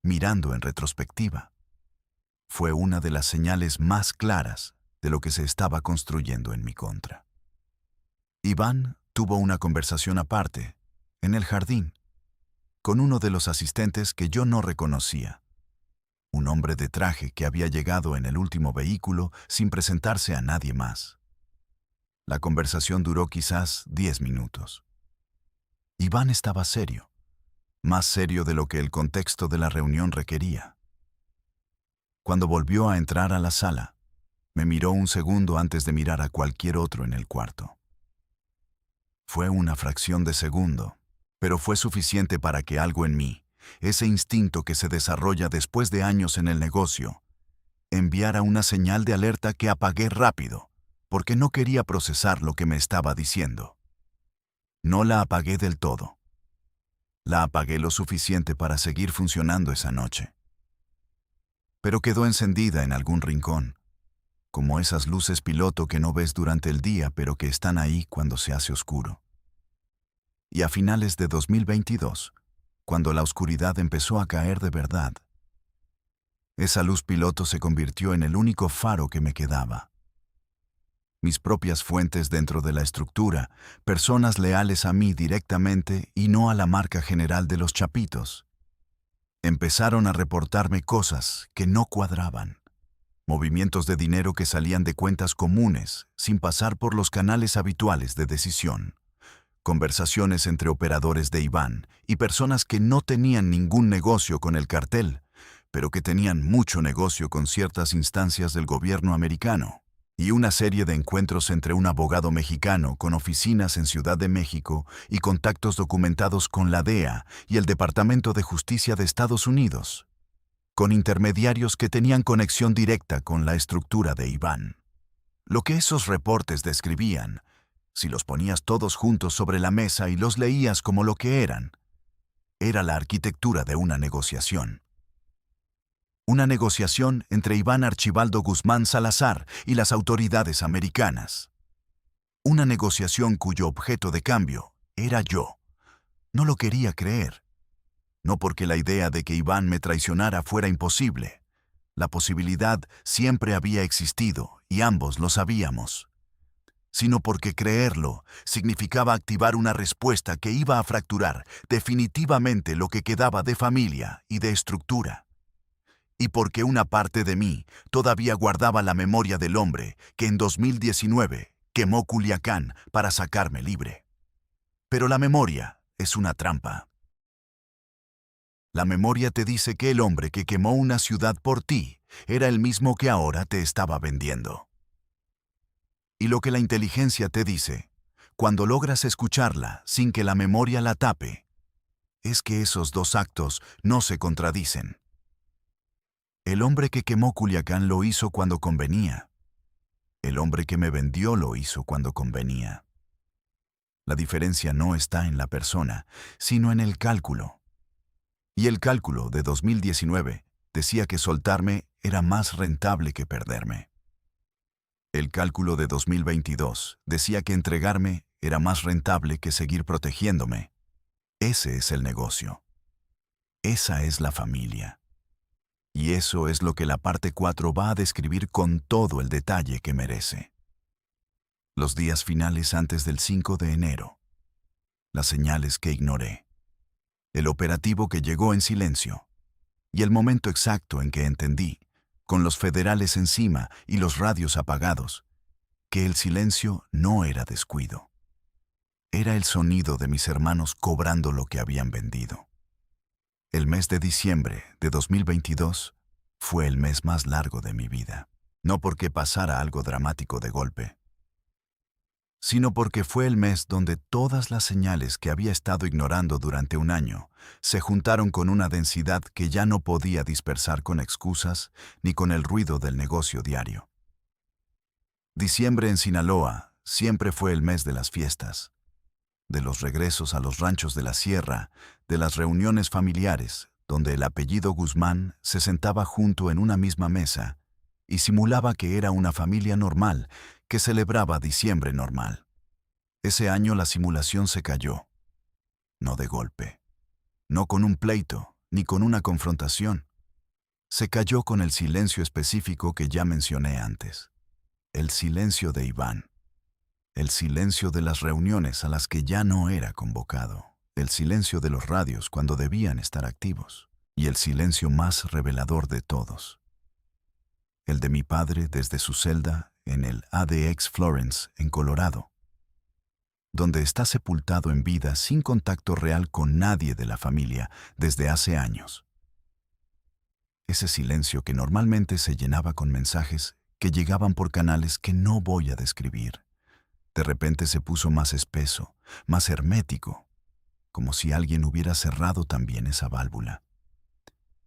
mirando en retrospectiva, fue una de las señales más claras de lo que se estaba construyendo en mi contra. Iván tuvo una conversación aparte, en el jardín, con uno de los asistentes que yo no reconocía, un hombre de traje que había llegado en el último vehículo sin presentarse a nadie más. La conversación duró quizás 10 minutos. Iván estaba serio, más serio de lo que el contexto de la reunión requería. Cuando volvió a entrar a la sala, me miró un segundo antes de mirar a cualquier otro en el cuarto. Fue una fracción de segundo, pero fue suficiente para que algo en mí, ese instinto que se desarrolla después de años en el negocio, enviara una señal de alerta que apagué rápido, porque no quería procesar lo que me estaba diciendo. No la apagué del todo. La apagué lo suficiente para seguir funcionando esa noche. Pero quedó encendida en algún rincón, como esas luces piloto que no ves durante el día pero que están ahí cuando se hace oscuro. Y a finales de 2022, cuando la oscuridad empezó a caer de verdad, esa luz piloto se convirtió en el único faro que me quedaba. Mis propias fuentes dentro de la estructura, personas leales a mí directamente y no a la marca general de los chapitos, empezaron a reportarme cosas que no cuadraban. movimientos de dinero que salían de cuentas comunes, sin pasar por los canales habituales de decisión, conversaciones entre operadores de Iván y personas que no tenían ningún negocio con el cartel, pero que tenían mucho negocio con ciertas instancias del gobierno americano, y una serie de encuentros entre un abogado mexicano con oficinas en Ciudad de México y contactos documentados con la DEA y el Departamento de Justicia de Estados Unidos, con intermediarios que tenían conexión directa con la estructura de Iván. Lo que esos reportes describían, si los ponías todos juntos sobre la mesa y los leías como lo que eran, era la arquitectura de una negociación. Una negociación entre Iván Archibaldo Guzmán Salazar y las autoridades americanas. Una negociación cuyo objeto de cambio era yo. No lo quería creer. No porque la idea de que Iván me traicionara fuera imposible. La posibilidad siempre había existido y ambos lo sabíamos. Sino porque creerlo significaba activar una respuesta que iba a fracturar definitivamente lo que quedaba de familia y de estructura. Y porque una parte de mí todavía guardaba la memoria del hombre que en 2019 quemó Culiacán para sacarme libre. Pero la memoria es una trampa. La memoria te dice que el hombre que quemó una ciudad por ti era el mismo que ahora te estaba vendiendo. Y lo que la inteligencia te dice, cuando logras escucharla sin que la memoria la tape, es que esos dos actos no se contradicen. El hombre que quemó Culiacán lo hizo cuando convenía. El hombre que me vendió lo hizo cuando convenía. La diferencia no está en la persona, sino en el cálculo. Y el cálculo de 2019 decía que soltarme era más rentable que perderme. El cálculo de 2022 decía que entregarme era más rentable que seguir protegiéndome. Ese es el negocio. Esa es la familia. Y eso es lo que la parte 4 va a describir con todo el detalle que merece. Los días finales antes del 5 de enero. Las señales que ignoré. El operativo que llegó en silencio. Y el momento exacto en que entendí, con los federales encima y los radios apagados, que el silencio no era descuido. Era el sonido de mis hermanos cobrando lo que habían vendido. El mes de diciembre de 2022 fue el mes más largo de mi vida, no porque pasara algo dramático de golpe, sino porque fue el mes donde todas las señales que había estado ignorando durante un año se juntaron con una densidad que ya no podía dispersar con excusas ni con el ruido del negocio diario. Diciembre en Sinaloa siempre fue el mes de las fiestas, de los regresos a los ranchos de la sierra, de las reuniones familiares, donde el apellido Guzmán se sentaba junto en una misma mesa y simulaba que era una familia normal que celebraba diciembre normal. Ese año la simulación se cayó. No de golpe. No con un pleito, ni con una confrontación. Se cayó con el silencio específico que ya mencioné antes. El silencio de Iván. El silencio de las reuniones a las que ya no era convocado. El silencio de los radios cuando debían estar activos. Y el silencio más revelador de todos. El de mi padre desde su celda en el ADX Florence, en Colorado, donde está sepultado en vida sin contacto real con nadie de la familia desde hace años. Ese silencio que normalmente se llenaba con mensajes que llegaban por canales que no voy a describir. De repente se puso más espeso, más hermético, como si alguien hubiera cerrado también esa válvula.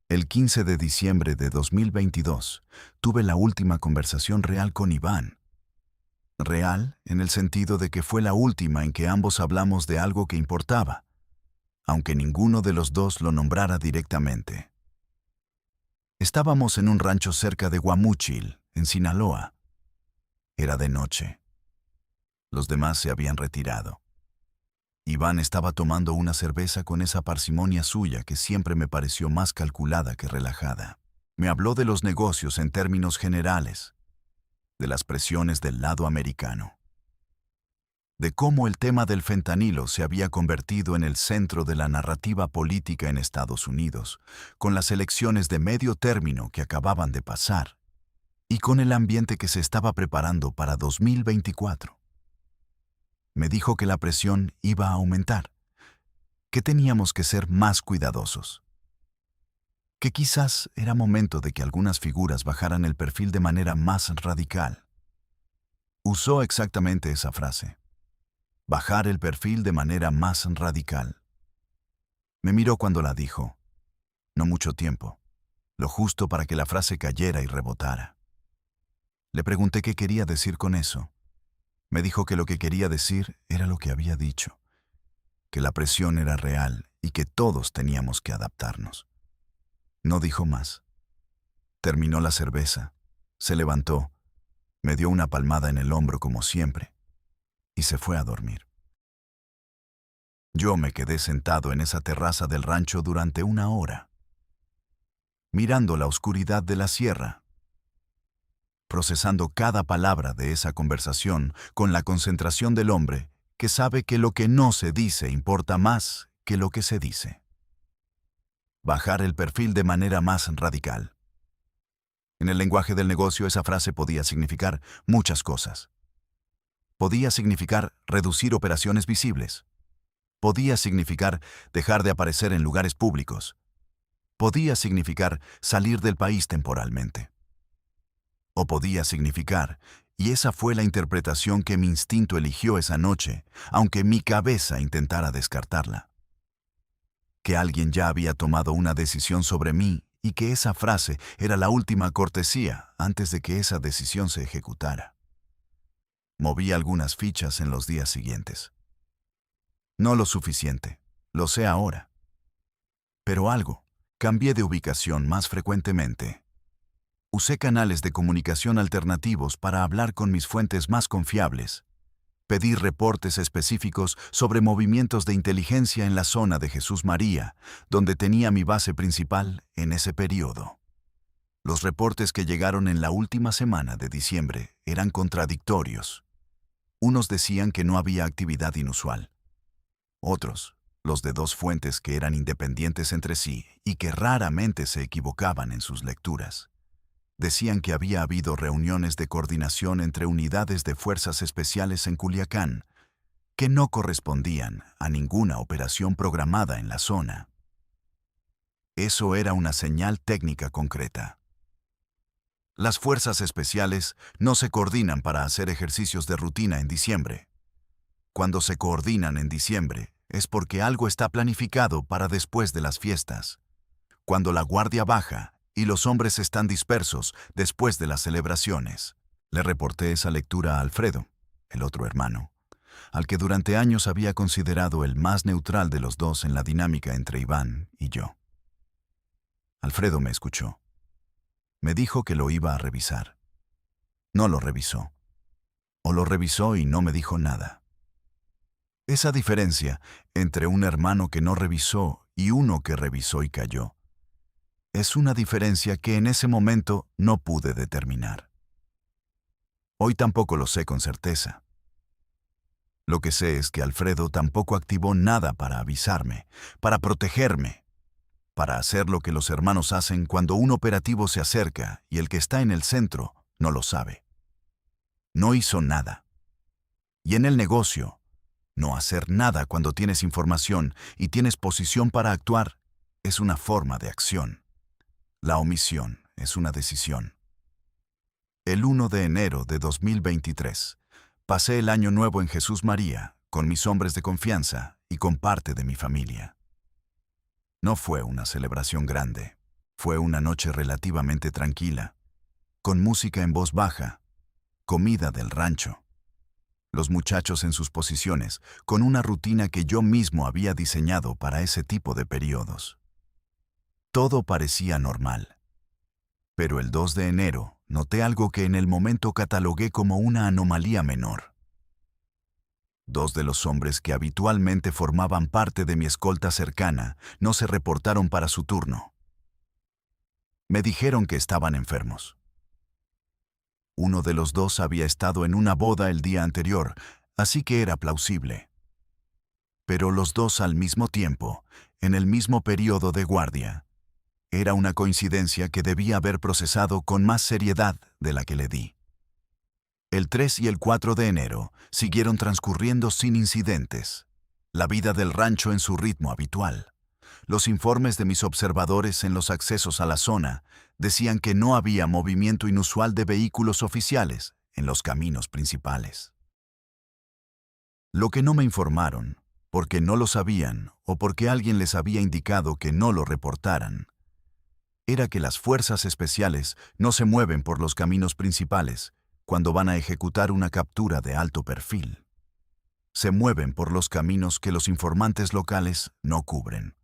El 15 de diciembre de 2022 tuve la última conversación real con Iván. Real en el sentido de que fue la última en que ambos hablamos de algo que importaba, aunque ninguno de los dos lo nombrara directamente. Estábamos en un rancho cerca de Guamúchil, en Sinaloa. Era de noche. Los demás se habían retirado. Iván estaba tomando una cerveza con esa parsimonia suya que siempre me pareció más calculada que relajada. Me habló de los negocios en términos generales, de las presiones del lado americano, de cómo el tema del fentanilo se había convertido en el centro de la narrativa política en Estados Unidos, con las elecciones de medio término que acababan de pasar, y con el ambiente que se estaba preparando para 2024. Me dijo que la presión iba a aumentar, que teníamos que ser más cuidadosos, que quizás era momento de que algunas figuras bajaran el perfil de manera más radical. Usó exactamente esa frase: bajar el perfil de manera más radical. Me miró cuando la dijo. No mucho tiempo, lo justo para que la frase cayera y rebotara. Le pregunté qué quería decir con eso. Me dijo que lo que quería decir era lo que había dicho, que la presión era real y que todos teníamos que adaptarnos. No dijo más. Terminó la cerveza, se levantó, me dio una palmada en el hombro como siempre, y se fue a dormir. Yo me quedé sentado en esa terraza del rancho durante 1 hora, mirando la oscuridad de la sierra, procesando cada palabra de esa conversación con la concentración del hombre que sabe que lo que no se dice importa más que lo que se dice. Bajar el perfil de manera más radical. En el lenguaje del negocio esa frase podía significar muchas cosas. Podía significar reducir operaciones visibles. Podía significar dejar de aparecer en lugares públicos. Podía significar salir del país temporalmente. O podía significar, y esa fue la interpretación que mi instinto eligió esa noche, aunque mi cabeza intentara descartarla, que alguien ya había tomado una decisión sobre mí y que esa frase era la última cortesía antes de que esa decisión se ejecutara. Moví algunas fichas en los días siguientes. No lo suficiente, lo sé ahora. Pero algo, cambié de ubicación más frecuentemente. Usé canales de comunicación alternativos para hablar con mis fuentes más confiables. Pedí reportes específicos sobre movimientos de inteligencia en la zona de Jesús María, donde tenía mi base principal en ese periodo. Los reportes que llegaron en la última semana de diciembre eran contradictorios. Unos decían que no había actividad inusual. Otros, los de dos fuentes que eran independientes entre sí y que raramente se equivocaban en sus lecturas, decían que había habido reuniones de coordinación entre unidades de fuerzas especiales en Culiacán, que no correspondían a ninguna operación programada en la zona. Eso era una señal técnica concreta. Las fuerzas especiales no se coordinan para hacer ejercicios de rutina en diciembre. Cuando se coordinan en diciembre, es porque algo está planificado para después de las fiestas, cuando la guardia baja y los hombres están dispersos después de las celebraciones. Le reporté esa lectura a Alfredo, el otro hermano, al que durante años había considerado el más neutral de los dos en la dinámica entre Iván y yo. Alfredo me escuchó. Me dijo que lo iba a revisar. No lo revisó. O lo revisó y no me dijo nada. Esa diferencia entre un hermano que no revisó y uno que revisó y cayó es una diferencia que en ese momento no pude determinar. Hoy tampoco lo sé con certeza. Lo que sé es que Alfredo tampoco activó nada para avisarme, para protegerme, para hacer lo que los hermanos hacen cuando un operativo se acerca y el que está en el centro no lo sabe. No hizo nada. Y en el negocio, no hacer nada cuando tienes información y tienes posición para actuar es una forma de acción. La omisión es una decisión. El 1 de enero de 2023, pasé el año nuevo en Jesús María, con mis hombres de confianza y con parte de mi familia. No fue una celebración grande, fue una noche relativamente tranquila, con música en voz baja, comida del rancho, los muchachos en sus posiciones, con una rutina que yo mismo había diseñado para ese tipo de periodos. Todo parecía normal. Pero el 2 de enero noté algo que en el momento catalogué como una anomalía menor. Dos de los hombres que habitualmente formaban parte de mi escolta cercana no se reportaron para su turno. Me dijeron que estaban enfermos. Uno de los dos había estado en una boda el día anterior, así que era plausible. Pero los dos al mismo tiempo, en el mismo periodo de guardia, Era una coincidencia que debía haber procesado con más seriedad de la que le di. El 3 y el 4 de enero siguieron transcurriendo sin incidentes. La vida del rancho en su ritmo habitual. Los informes de mis observadores en los accesos a la zona decían que no había movimiento inusual de vehículos oficiales en los caminos principales. Lo que no me informaron, porque no lo sabían o porque alguien les había indicado que no lo reportaran, era que las fuerzas especiales no se mueven por los caminos principales cuando van a ejecutar una captura de alto perfil. Se mueven por los caminos que los informantes locales no cubren,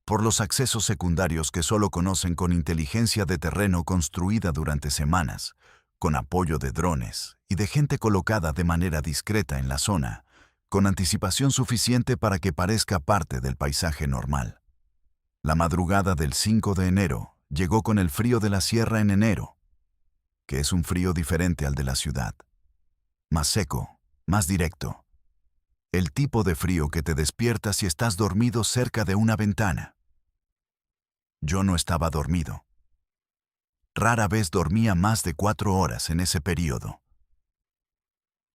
por los accesos secundarios que solo conocen con inteligencia de terreno construida durante semanas, con apoyo de drones y de gente colocada de manera discreta en la zona, con anticipación suficiente para que parezca parte del paisaje normal. La madrugada del 5 de enero llegó con el frío de la sierra en enero, que es un frío diferente al de la ciudad. Más seco, más directo. El tipo de frío que te despierta si estás dormido cerca de una ventana. Yo no estaba dormido. Rara vez dormía más de 4 horas en ese período.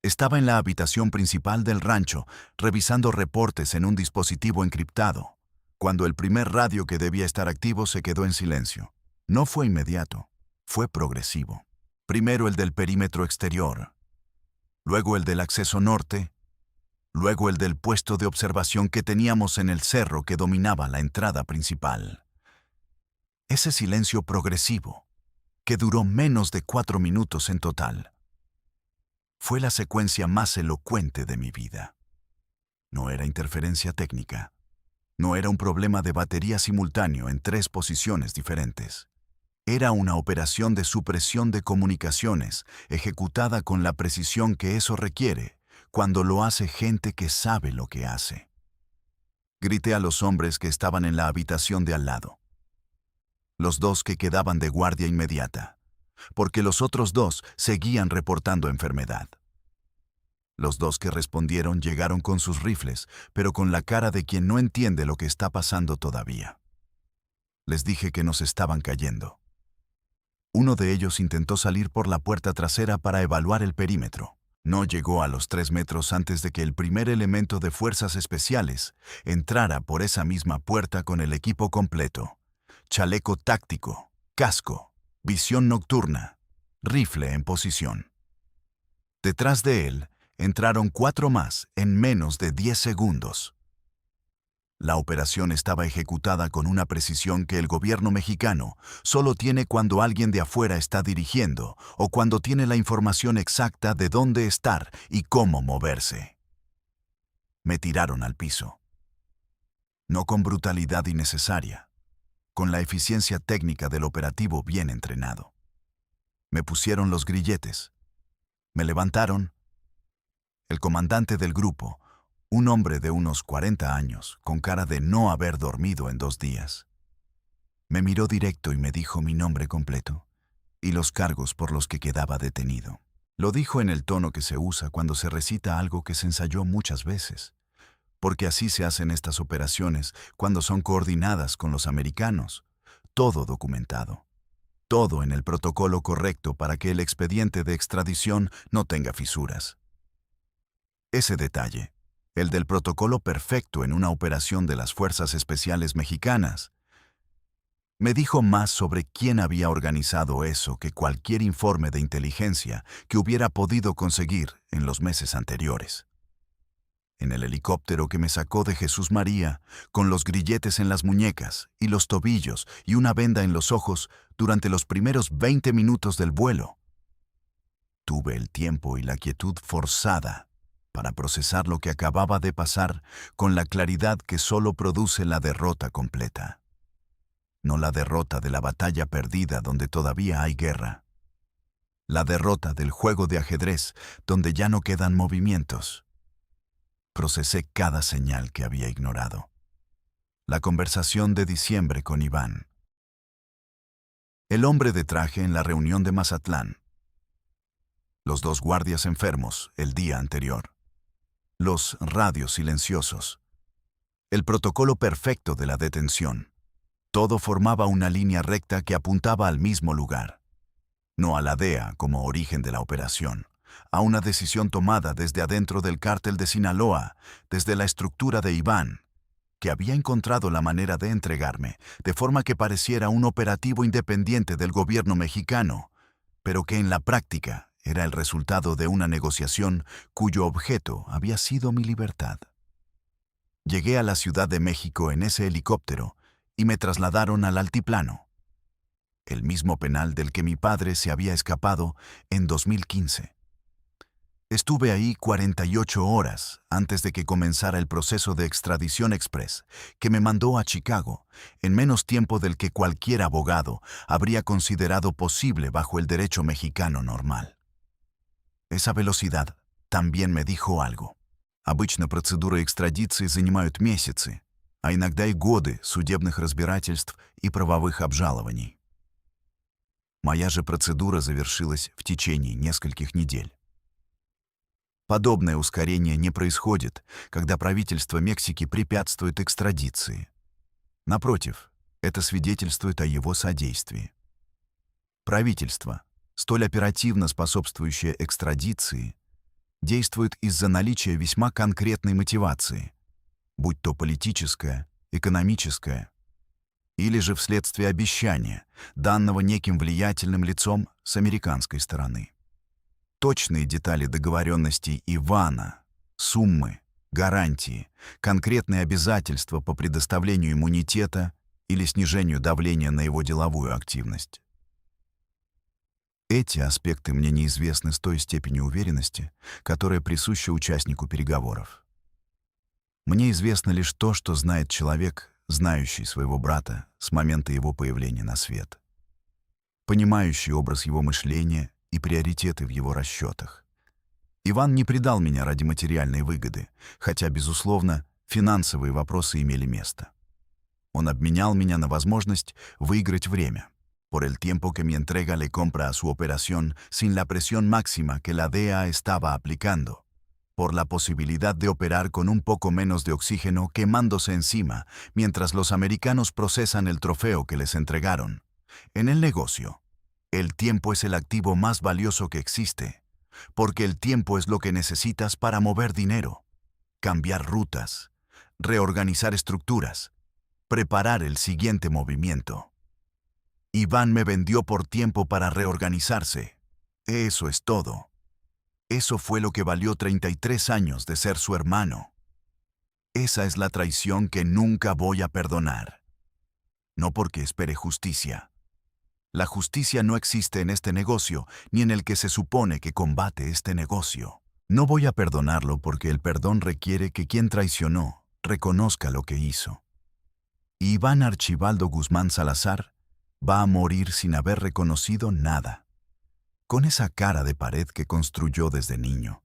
Estaba en la habitación principal del rancho, revisando reportes en un dispositivo encriptado, cuando el primer radio que debía estar activo se quedó en silencio. No fue inmediato, fue progresivo. Primero el del perímetro exterior, luego el del acceso norte, luego el del puesto de observación que teníamos en el cerro que dominaba la entrada principal. Ese silencio progresivo, que duró menos de 4 minutos en total, fue la secuencia más elocuente de mi vida. No era interferencia técnica. No era un problema de batería simultáneo en 3 posiciones diferentes. Era una operación de supresión de comunicaciones ejecutada con la precisión que eso requiere cuando lo hace gente que sabe lo que hace. Grité a los hombres que estaban en la habitación de al lado. Los 2 que quedaban de guardia inmediata, porque los otros 2 seguían reportando enfermedad. Los 2 que respondieron llegaron con sus rifles, pero con la cara de quien no entiende lo que está pasando todavía. Les dije que nos estaban cayendo. Uno de ellos intentó salir por la puerta trasera para evaluar el perímetro. No llegó a los 3 metros antes de que el primer elemento de fuerzas especiales entrara por esa misma puerta con el equipo completo. Chaleco táctico, casco, visión nocturna, rifle en posición. Detrás de él entraron 4 más en menos de 10 segundos. La operación estaba ejecutada con una precisión que el gobierno mexicano solo tiene cuando alguien de afuera está dirigiendo o cuando tiene la información exacta de dónde estar y cómo moverse. Me tiraron al piso. No con brutalidad innecesaria, con la eficiencia técnica del operativo bien entrenado. Me pusieron los grilletes. Me levantaron. El comandante del grupo, un hombre de unos 40 años, con cara de no haber dormido en 2 días, me miró directo y me dijo mi nombre completo y los cargos por los que quedaba detenido. Lo dijo en el tono que se usa cuando se recita algo que se ensayó muchas veces, porque así se hacen estas operaciones cuando son coordinadas con los americanos, todo documentado, todo en el protocolo correcto para que el expediente de extradición no tenga fisuras. Ese detalle, el del protocolo perfecto en una operación de las Fuerzas Especiales Mexicanas, me dijo más sobre quién había organizado eso que cualquier informe de inteligencia que hubiera podido conseguir en los meses anteriores. En el helicóptero que me sacó de Jesús María, con los grilletes en las muñecas y los tobillos y una venda en los ojos durante los primeros 20 minutos del vuelo, tuve el tiempo y la quietud forzada para procesar lo que acababa de pasar con la claridad que solo produce la derrota completa. No la derrota de la batalla perdida donde todavía hay guerra. La derrota del juego de ajedrez donde ya no quedan movimientos. Procesé cada señal que había ignorado. La conversación de diciembre con Iván. El hombre de traje en la reunión de Mazatlán. Los 2 guardias enfermos el día anterior. Los radios silenciosos. El protocolo perfecto de la detención. Todo formaba una línea recta que apuntaba al mismo lugar. No a la DEA como origen de la operación, a una decisión tomada desde adentro del cártel de Sinaloa, desde la estructura de Iván, que había encontrado la manera de entregarme, de forma que pareciera un operativo independiente del gobierno mexicano, pero que en la práctica era el resultado de una negociación cuyo objeto había sido mi libertad. Llegué a la Ciudad de México en ese helicóptero y me trasladaron al altiplano, el mismo penal del que mi padre se había escapado en 2015. Estuve ahí 48 horas antes de que comenzara el proceso de extradición express que me mandó a Chicago, en menos tiempo del que cualquier abogado habría considerado posible bajo el derecho mexicano normal. Esa velocidad también me dijo algo. Обычно процедуры экстрадиции занимают месяцы, а иногда и годы судебных разбирательств и правовых обжалований. Моя же процедура завершилась в течение нескольких недель. Подобное ускорение не происходит, когда правительство Мексики препятствует экстрадиции. Напротив, это свидетельствует о его содействии. Правительство, столь оперативно способствующее экстрадиции, действует из-за наличия весьма конкретной мотивации, будь то политическая, экономическая, или же вследствие обещания, данного неким влиятельным лицом с американской стороны. Точные детали договоренностей Ивана, суммы, гарантии, конкретные обязательства по предоставлению иммунитета или снижению давления на его деловую активность. Эти аспекты мне неизвестны с той степенью уверенности, которая присуща участнику переговоров. Мне известно лишь то, что знает человек, знающий своего брата с момента его появления на свет, понимающий образ его мышления и приоритеты в его расчетах. Иван не предал меня ради материальной выгоды, хотя, безусловно, финансовые вопросы имели место. Он обменял меня на возможность выиграть время, por el tiempo que mi entrega le compra a su operación sin la presión máxima que la DEA estaba aplicando, por la posibilidad de operar con un poco menos de oxígeno quemándose encima mientras los americanos procesan el trofeo que les entregaron. En el negocio, el tiempo es el activo más valioso que existe, porque el tiempo es lo que necesitas para mover dinero, cambiar rutas, reorganizar estructuras, preparar el siguiente movimiento. Iván me vendió por tiempo para reorganizarse. Eso es todo. Eso fue lo que valió 33 años de ser su hermano. Esa es la traición que nunca voy a perdonar. No porque espere justicia. La justicia no existe en este negocio, ni en el que se supone que combate este negocio. No voy a perdonarlo porque el perdón requiere que quien traicionó reconozca lo que hizo. Y Iván Archibaldo Guzmán Salazar va a morir sin haber reconocido nada, con esa cara de pared que construyó desde niño,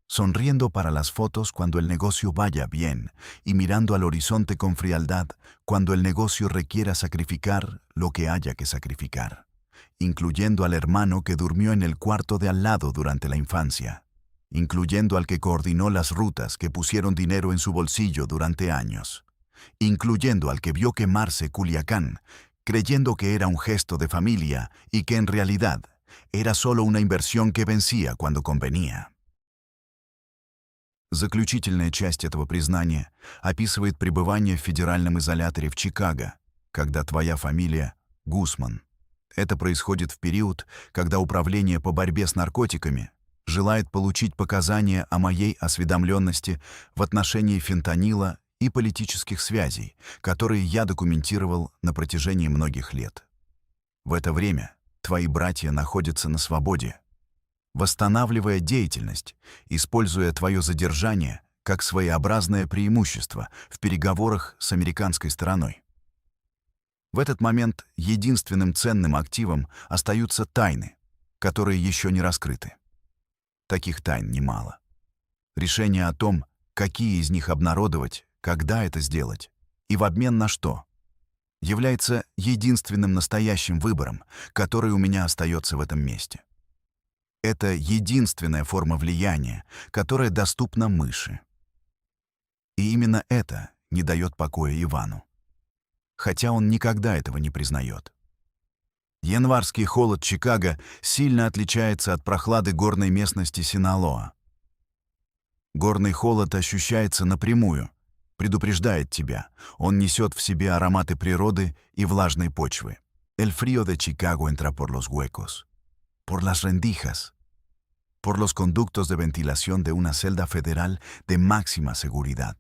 sonriendo para las fotos cuando el negocio vaya bien y mirando al horizonte con frialdad cuando el negocio requiera sacrificar lo que haya que sacrificar, incluyendo al hermano que durmió en el cuarto de al lado durante la infancia, incluyendo al que coordinó las rutas que pusieron dinero en su bolsillo durante años, incluyendo al que vio quemarse Culiacán, creyendo que era un gesto de familia y que en realidad era solo una inversión que vencía cuando convenía. Заключительная часть этого признания описывает пребывание в федеральном изоляторе в Чикаго, когда твоя фамилия Гусман. Это происходит в период, когда Управление по борьбе с наркотиками желает получить показания о моей осведомленности в отношении фентанила и политических связей, которые я документировал на протяжении многих лет. В это время твои братья находятся на свободе, восстанавливая деятельность, используя твое задержание как своеобразное преимущество в переговорах с американской стороной. В этот момент единственным ценным активом остаются тайны, которые еще не раскрыты. Таких тайн немало. Решение о том, какие из них обнародовать, когда это сделать и в обмен на что, является единственным настоящим выбором, который у меня остается в этом месте. Это единственная форма влияния, которая доступна мыши. И именно это не дает покоя Ивану. хотя он никогда этого не признает. Январский холод Чикаго сильно отличается от прохлады горной местности Синалоа. Горный холод ощущается напрямую, предупреждает тебя. Он несет в себе ароматы природы и влажной почвы. El frío de Chicago entra por los huecos, por las rendijas, por los conductos de ventilación de una celda federal de máxima seguridad,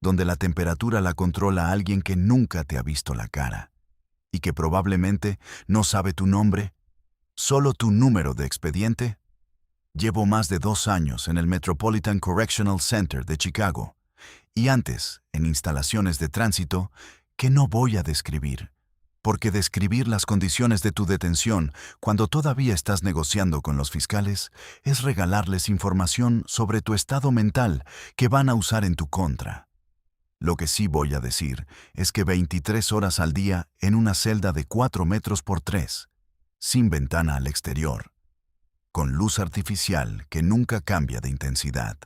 donde la temperatura la controla alguien que nunca te ha visto la cara y que probablemente no sabe tu nombre, solo tu número de expediente. Llevo más de 2 años en el Metropolitan Correctional Center de Chicago y antes en instalaciones de tránsito que no voy a describir, porque describir las condiciones de tu detención cuando todavía estás negociando con los fiscales es regalarles información sobre tu estado mental que van a usar en tu contra. Lo que sí voy a decir es que 23 horas al día en una celda de 4 metros por 3, sin ventana al exterior, con luz artificial que nunca cambia de intensidad,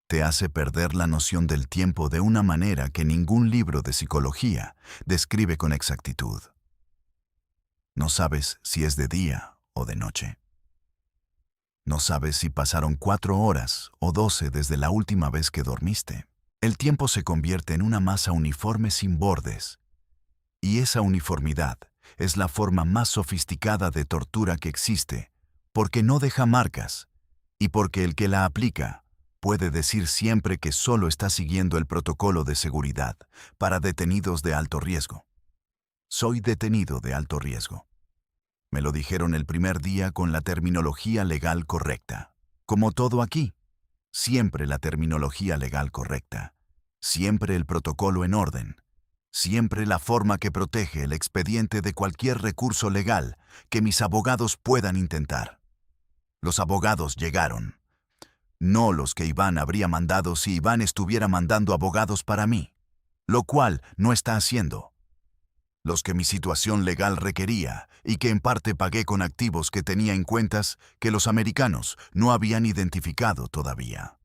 te hace perder la noción del tiempo de una manera que ningún libro de psicología describe con exactitud. No sabes si es de día o de noche. No sabes si pasaron 4 horas o 12 desde la última vez que dormiste. El tiempo se convierte en una masa uniforme sin bordes, y esa uniformidad es la forma más sofisticada de tortura que existe, porque no deja marcas, y porque el que la aplica puede decir siempre que solo está siguiendo el protocolo de seguridad para detenidos de alto riesgo. Soy detenido de alto riesgo. Me lo dijeron el primer día con la terminología legal correcta. Como todo aquí, siempre la terminología legal correcta, siempre el protocolo en orden, siempre la forma que protege el expediente de cualquier recurso legal que mis abogados puedan intentar. Los abogados llegaron. No los que Iván habría mandado si Iván estuviera mandando abogados para mí, lo cual no está haciendo. Los que mi situación legal requería y que en parte pagué con activos que tenía en cuentas que los americanos no habían identificado todavía.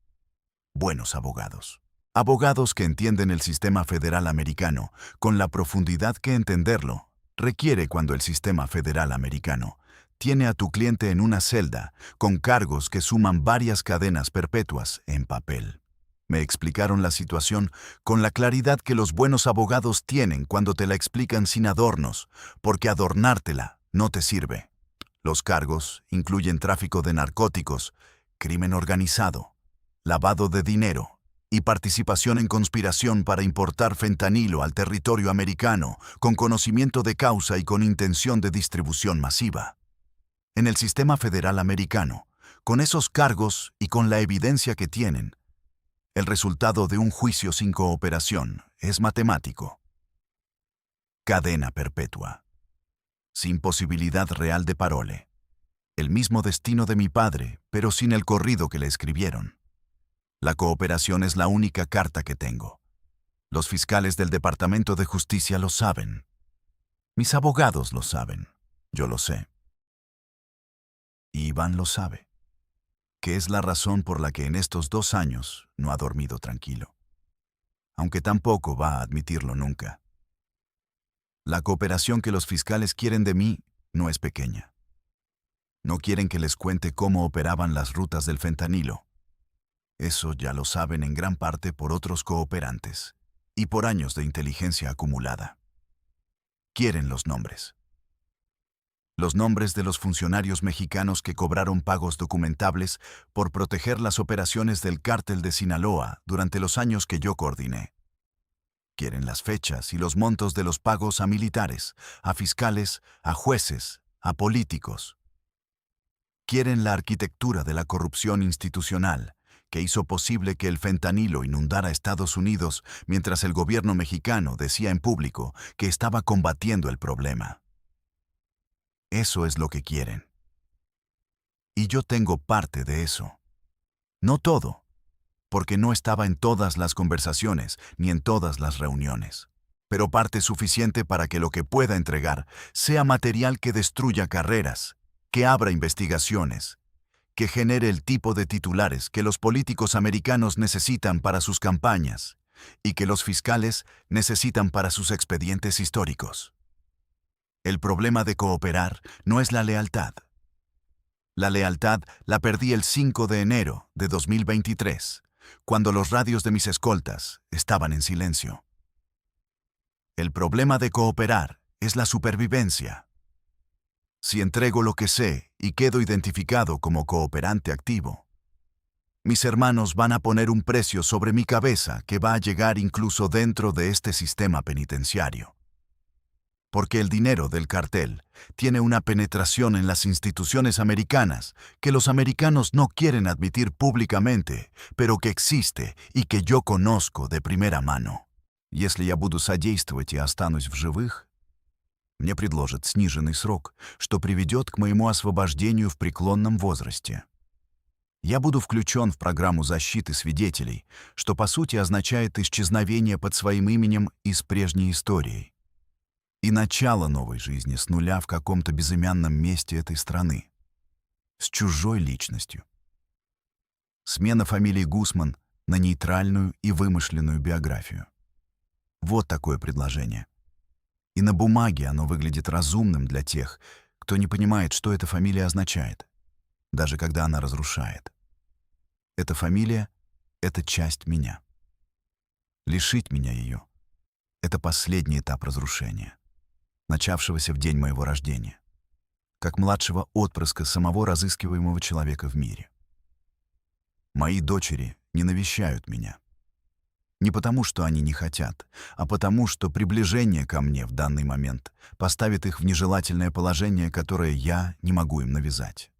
Buenos abogados. Abogados que entienden el sistema federal americano con la profundidad que entenderlo requiere cuando el sistema federal americano tiene a tu cliente en una celda con cargos que suman varias cadenas perpetuas en papel. Me explicaron la situación con la claridad que los buenos abogados tienen cuando te la explican sin adornos, porque adornártela no te sirve. Los cargos incluyen tráfico de narcóticos, crimen organizado, lavado de dinero y participación en conspiración para importar fentanilo al territorio americano con conocimiento de causa y con intención de distribución masiva. En el sistema federal americano, con esos cargos y con la evidencia que tienen, el resultado de un juicio sin cooperación es matemático. Cadena perpetua. Sin posibilidad real de parole. El mismo destino de mi padre, pero sin el corrido que le escribieron. La cooperación es la única carta que tengo. Los fiscales del Departamento de Justicia lo saben. Mis abogados lo saben. Yo lo sé. Y Iván lo sabe, que es la razón por la que en estos 2 años no ha dormido tranquilo, aunque tampoco va a admitirlo nunca. La cooperación que los fiscales quieren de mí no es pequeña. No quieren que les cuente cómo operaban las rutas del fentanilo. Eso ya lo saben en gran parte por otros cooperantes y por años de inteligencia acumulada. Quieren los nombres. Los nombres de los funcionarios mexicanos que cobraron pagos documentables por proteger las operaciones del cártel de Sinaloa durante los años que yo coordiné. Quieren las fechas y los montos de los pagos a militares, a fiscales, a jueces, a políticos. Quieren la arquitectura de la corrupción institucional que hizo posible que el fentanilo inundara Estados Unidos mientras el gobierno mexicano decía en público que estaba combatiendo el problema. Eso es lo que quieren. Y yo tengo parte de eso. No todo, porque no estaba en todas las conversaciones ni en todas las reuniones, pero parte suficiente para que lo que pueda entregar sea material que destruya carreras, que abra investigaciones, que genere el tipo de titulares que los políticos americanos necesitan para sus campañas, y que los fiscales necesitan para sus expedientes históricos. El problema de cooperar no es la lealtad. La lealtad la perdí el 5 de enero de 2023, cuando los radios de mis escoltas estaban en silencio. El problema de cooperar es la supervivencia. Si entrego lo que sé y quedo identificado como cooperante activo, mis hermanos van a poner un precio sobre mi cabeza que va a llegar incluso dentro de este sistema penitenciario. Porque el dinero del cartel tiene una penetración en las instituciones americanas que los americanos no quieren admitir públicamente, pero que existe y que yo conozco de primera mano. Если я буду содействовать и останусь в живых, мне предложат сниженный срок, что приведет к моему освобождению в преклонном возрасте. Я буду включен в программу защиты свидетелей, что по сути означает исчезновение под своим именем из прежней истории. И начало новой жизни с нуля в каком-то безымянном месте этой страны. С чужой личностью. Смена фамилии Гусман на нейтральную и вымышленную биографию. Вот такое предложение. И на бумаге оно выглядит разумным для тех, кто не понимает, что эта фамилия означает, даже когда она разрушает. Эта фамилия — это часть меня. Лишить меня ее — это последний этап разрушения, начавшегося в день моего рождения, как младшего отпрыска самого разыскиваемого человека в мире. Мои дочери не навещают меня. Не потому, что они не хотят, а потому, что приближение ко мне в данный момент поставит их в нежелательное положение, которое я не могу им навязать.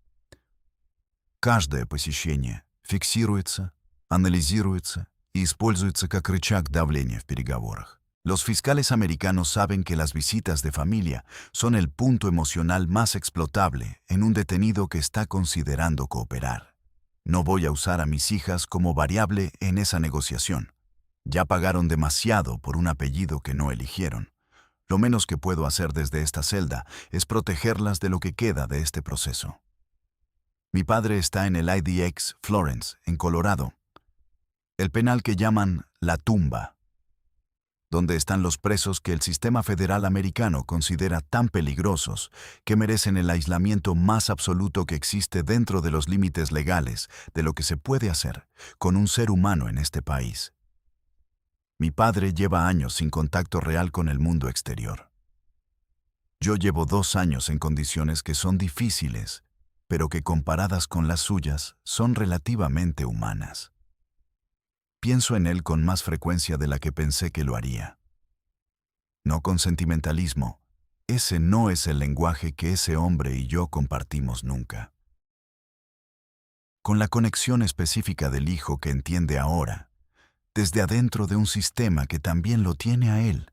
Каждое посещение фиксируется, анализируется y используется как рычаг давления в переговорах. Los fiscales americanos saben que las visitas de familia son el punto emocional más explotable en un detenido que está considerando cooperar. No voy a usar a mis hijas como variable en esa negociación. Ya pagaron demasiado por un apellido que no eligieron. Lo menos que puedo hacer desde esta celda es protegerlas de lo que queda de este proceso. Mi padre está en el IDX Florence, en Colorado, el penal que llaman La Tumba, donde están los presos que el sistema federal americano considera tan peligrosos que merecen el aislamiento más absoluto que existe dentro de los límites legales de lo que se puede hacer con un ser humano en este país. Mi padre lleva años sin contacto real con el mundo exterior. Yo llevo 2 años en condiciones que son difíciles, pero que comparadas con las suyas son relativamente humanas. Pienso en él con más frecuencia de la que pensé que lo haría. No con sentimentalismo, ese no es el lenguaje que ese hombre y yo compartimos nunca. Con la conexión específica del hijo que entiende ahora, desde adentro de un sistema que también lo tiene a él.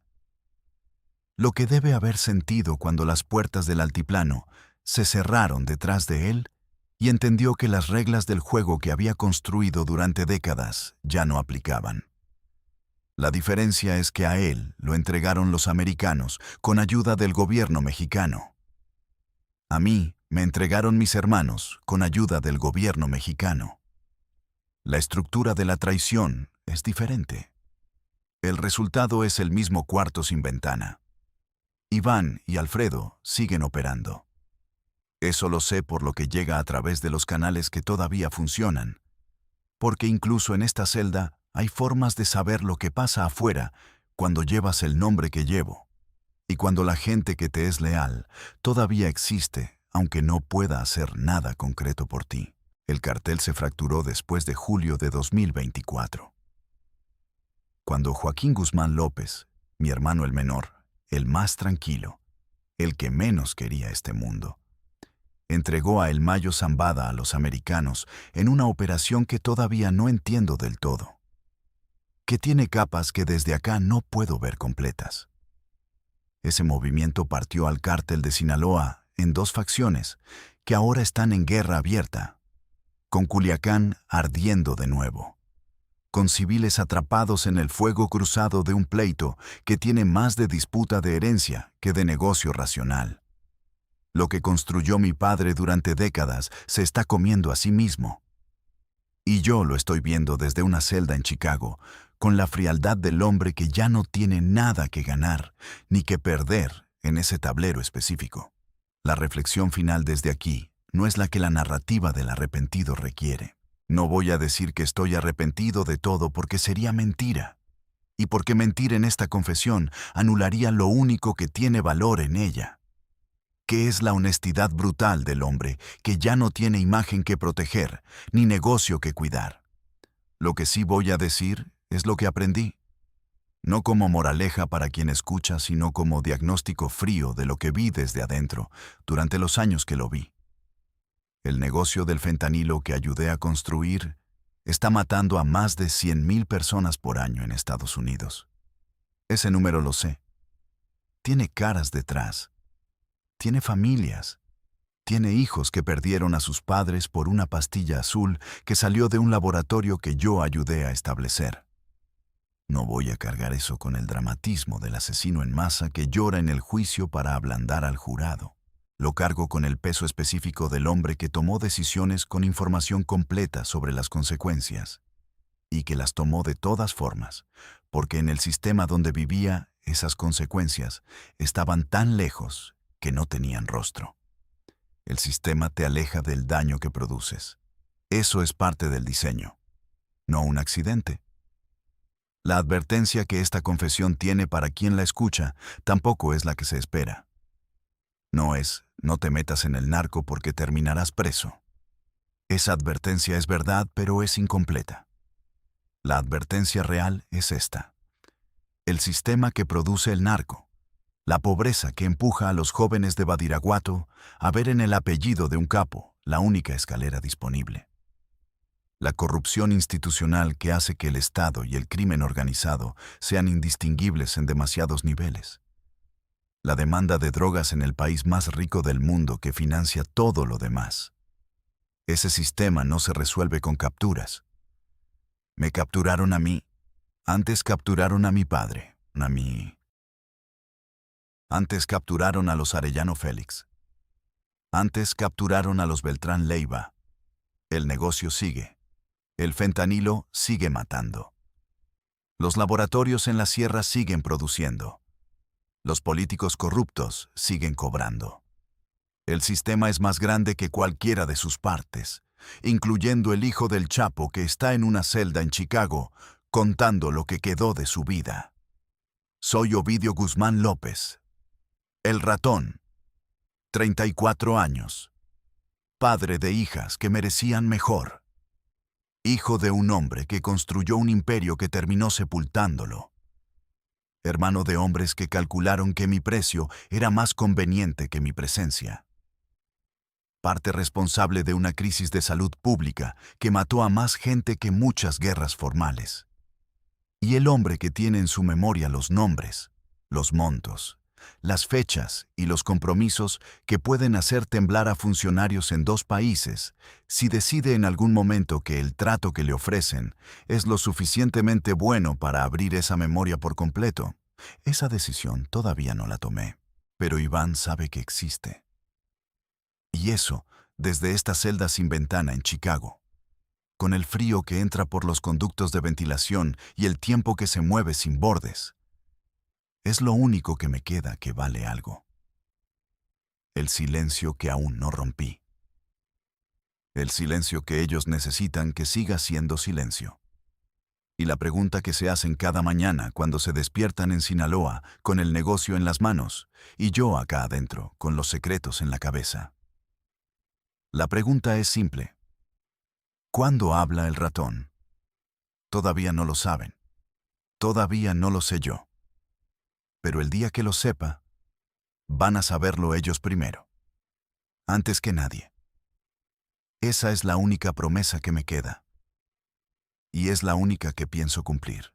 Lo que debe haber sentido cuando las puertas del altiplano se cerraron detrás de él y entendió que las reglas del juego que había construido durante décadas ya no aplicaban. La diferencia es que a él lo entregaron los americanos con ayuda del gobierno mexicano. A mí me entregaron mis hermanos con ayuda del gobierno mexicano. La estructura de la traición es diferente. El resultado es el mismo cuarto sin ventana. Iván y Alfredo siguen operando. Eso lo sé por lo que llega a través de los canales que todavía funcionan. Porque incluso en esta celda hay formas de saber lo que pasa afuera cuando llevas el nombre que llevo. Y cuando la gente que te es leal todavía existe, aunque no pueda hacer nada concreto por ti. El cartel se fracturó después de julio de 2024. Cuando Joaquín Guzmán López, mi hermano el menor, el más tranquilo, el que menos quería este mundo, entregó a El Mayo Zambada a los americanos en una operación que todavía no entiendo del todo, que tiene capas que desde acá no puedo ver completas. Ese movimiento partió al cártel de Sinaloa en 2 facciones que ahora están en guerra abierta, con Culiacán ardiendo de nuevo, con civiles atrapados en el fuego cruzado de un pleito que tiene más de disputa de herencia que de negocio racional. Lo que construyó mi padre durante décadas se está comiendo a sí mismo. Y yo lo estoy viendo desde una celda en Chicago, con la frialdad del hombre que ya no tiene nada que ganar ni que perder en ese tablero específico. La reflexión final desde aquí no es la que la narrativa del arrepentido requiere. No voy a decir que estoy arrepentido de todo porque sería mentira. Y porque mentir en esta confesión anularía lo único que tiene valor en ella, que es la honestidad brutal del hombre que ya no tiene imagen que proteger ni negocio que cuidar. Lo que sí voy a decir es lo que aprendí, no como moraleja para quien escucha, sino como diagnóstico frío de lo que vi desde adentro durante los años que lo vi. El negocio del fentanilo que ayudé a construir está matando a más de 100,000 personas por año en Estados Unidos. Ese número lo sé. Tiene caras detrás. Tiene familias. Tiene hijos que perdieron a sus padres por una pastilla azul que salió de un laboratorio que yo ayudé a establecer. No voy a cargar eso con el dramatismo del asesino en masa que llora en el juicio para ablandar al jurado. Lo cargo con el peso específico del hombre que tomó decisiones con información completa sobre las consecuencias, y que las tomó de todas formas, porque en el sistema donde vivía, esas consecuencias estaban tan lejos que no tenían rostro. El sistema te aleja del daño que produces. Eso es parte del diseño, no un accidente. La advertencia que esta confesión tiene para quien la escucha tampoco es la que se espera. No es, no te metas en el narco porque terminarás preso. Esa advertencia es verdad, pero es incompleta. La advertencia real es esta. El sistema que produce el narco, la pobreza que empuja a los jóvenes de Badiraguato a ver en el apellido de un capo la única escalera disponible. La corrupción institucional que hace que el Estado y el crimen organizado sean indistinguibles en demasiados niveles. La demanda de drogas en el país más rico del mundo que financia todo lo demás. Ese sistema no se resuelve con capturas. Me capturaron a mí. Antes capturaron a mi padre, a mí. Antes capturaron a los Arellano Félix. Antes capturaron a los Beltrán Leiva. El negocio sigue. El fentanilo sigue matando. Los laboratorios en la sierra siguen produciendo. Los políticos corruptos siguen cobrando. El sistema es más grande que cualquiera de sus partes, incluyendo el hijo del Chapo que está en una celda en Chicago contando lo que quedó de su vida. Soy Ovidio Guzmán López. El ratón. 34 años. Padre de hijas que merecían mejor. Hijo de un hombre que construyó un imperio que terminó sepultándolo. Hermano de hombres que calcularon que mi precio era más conveniente que mi presencia. Parte responsable de una crisis de salud pública que mató a más gente que muchas guerras formales. Y el hombre que tiene en su memoria los nombres, los montos, las fechas y los compromisos que pueden hacer temblar a funcionarios en 2 países si decide en algún momento que el trato que le ofrecen es lo suficientemente bueno para abrir esa memoria por completo. Esa decisión todavía no la tomé, pero Iván sabe que existe. Y eso, desde esta celda sin ventana en Chicago, con el frío que entra por los conductos de ventilación y el tiempo que se mueve sin bordes, es lo único que me queda que vale algo. El silencio que aún no rompí. El silencio que ellos necesitan que siga siendo silencio. Y la pregunta que se hacen cada mañana cuando se despiertan en Sinaloa con el negocio en las manos y yo acá adentro con los secretos en la cabeza. La pregunta es simple. ¿Cuándo habla el ratón? Todavía no lo saben. Todavía no lo sé yo. Pero el día que lo sepa, van a saberlo ellos primero. Antes que nadie. Esa es la única promesa que me queda. Y es la única que pienso cumplir.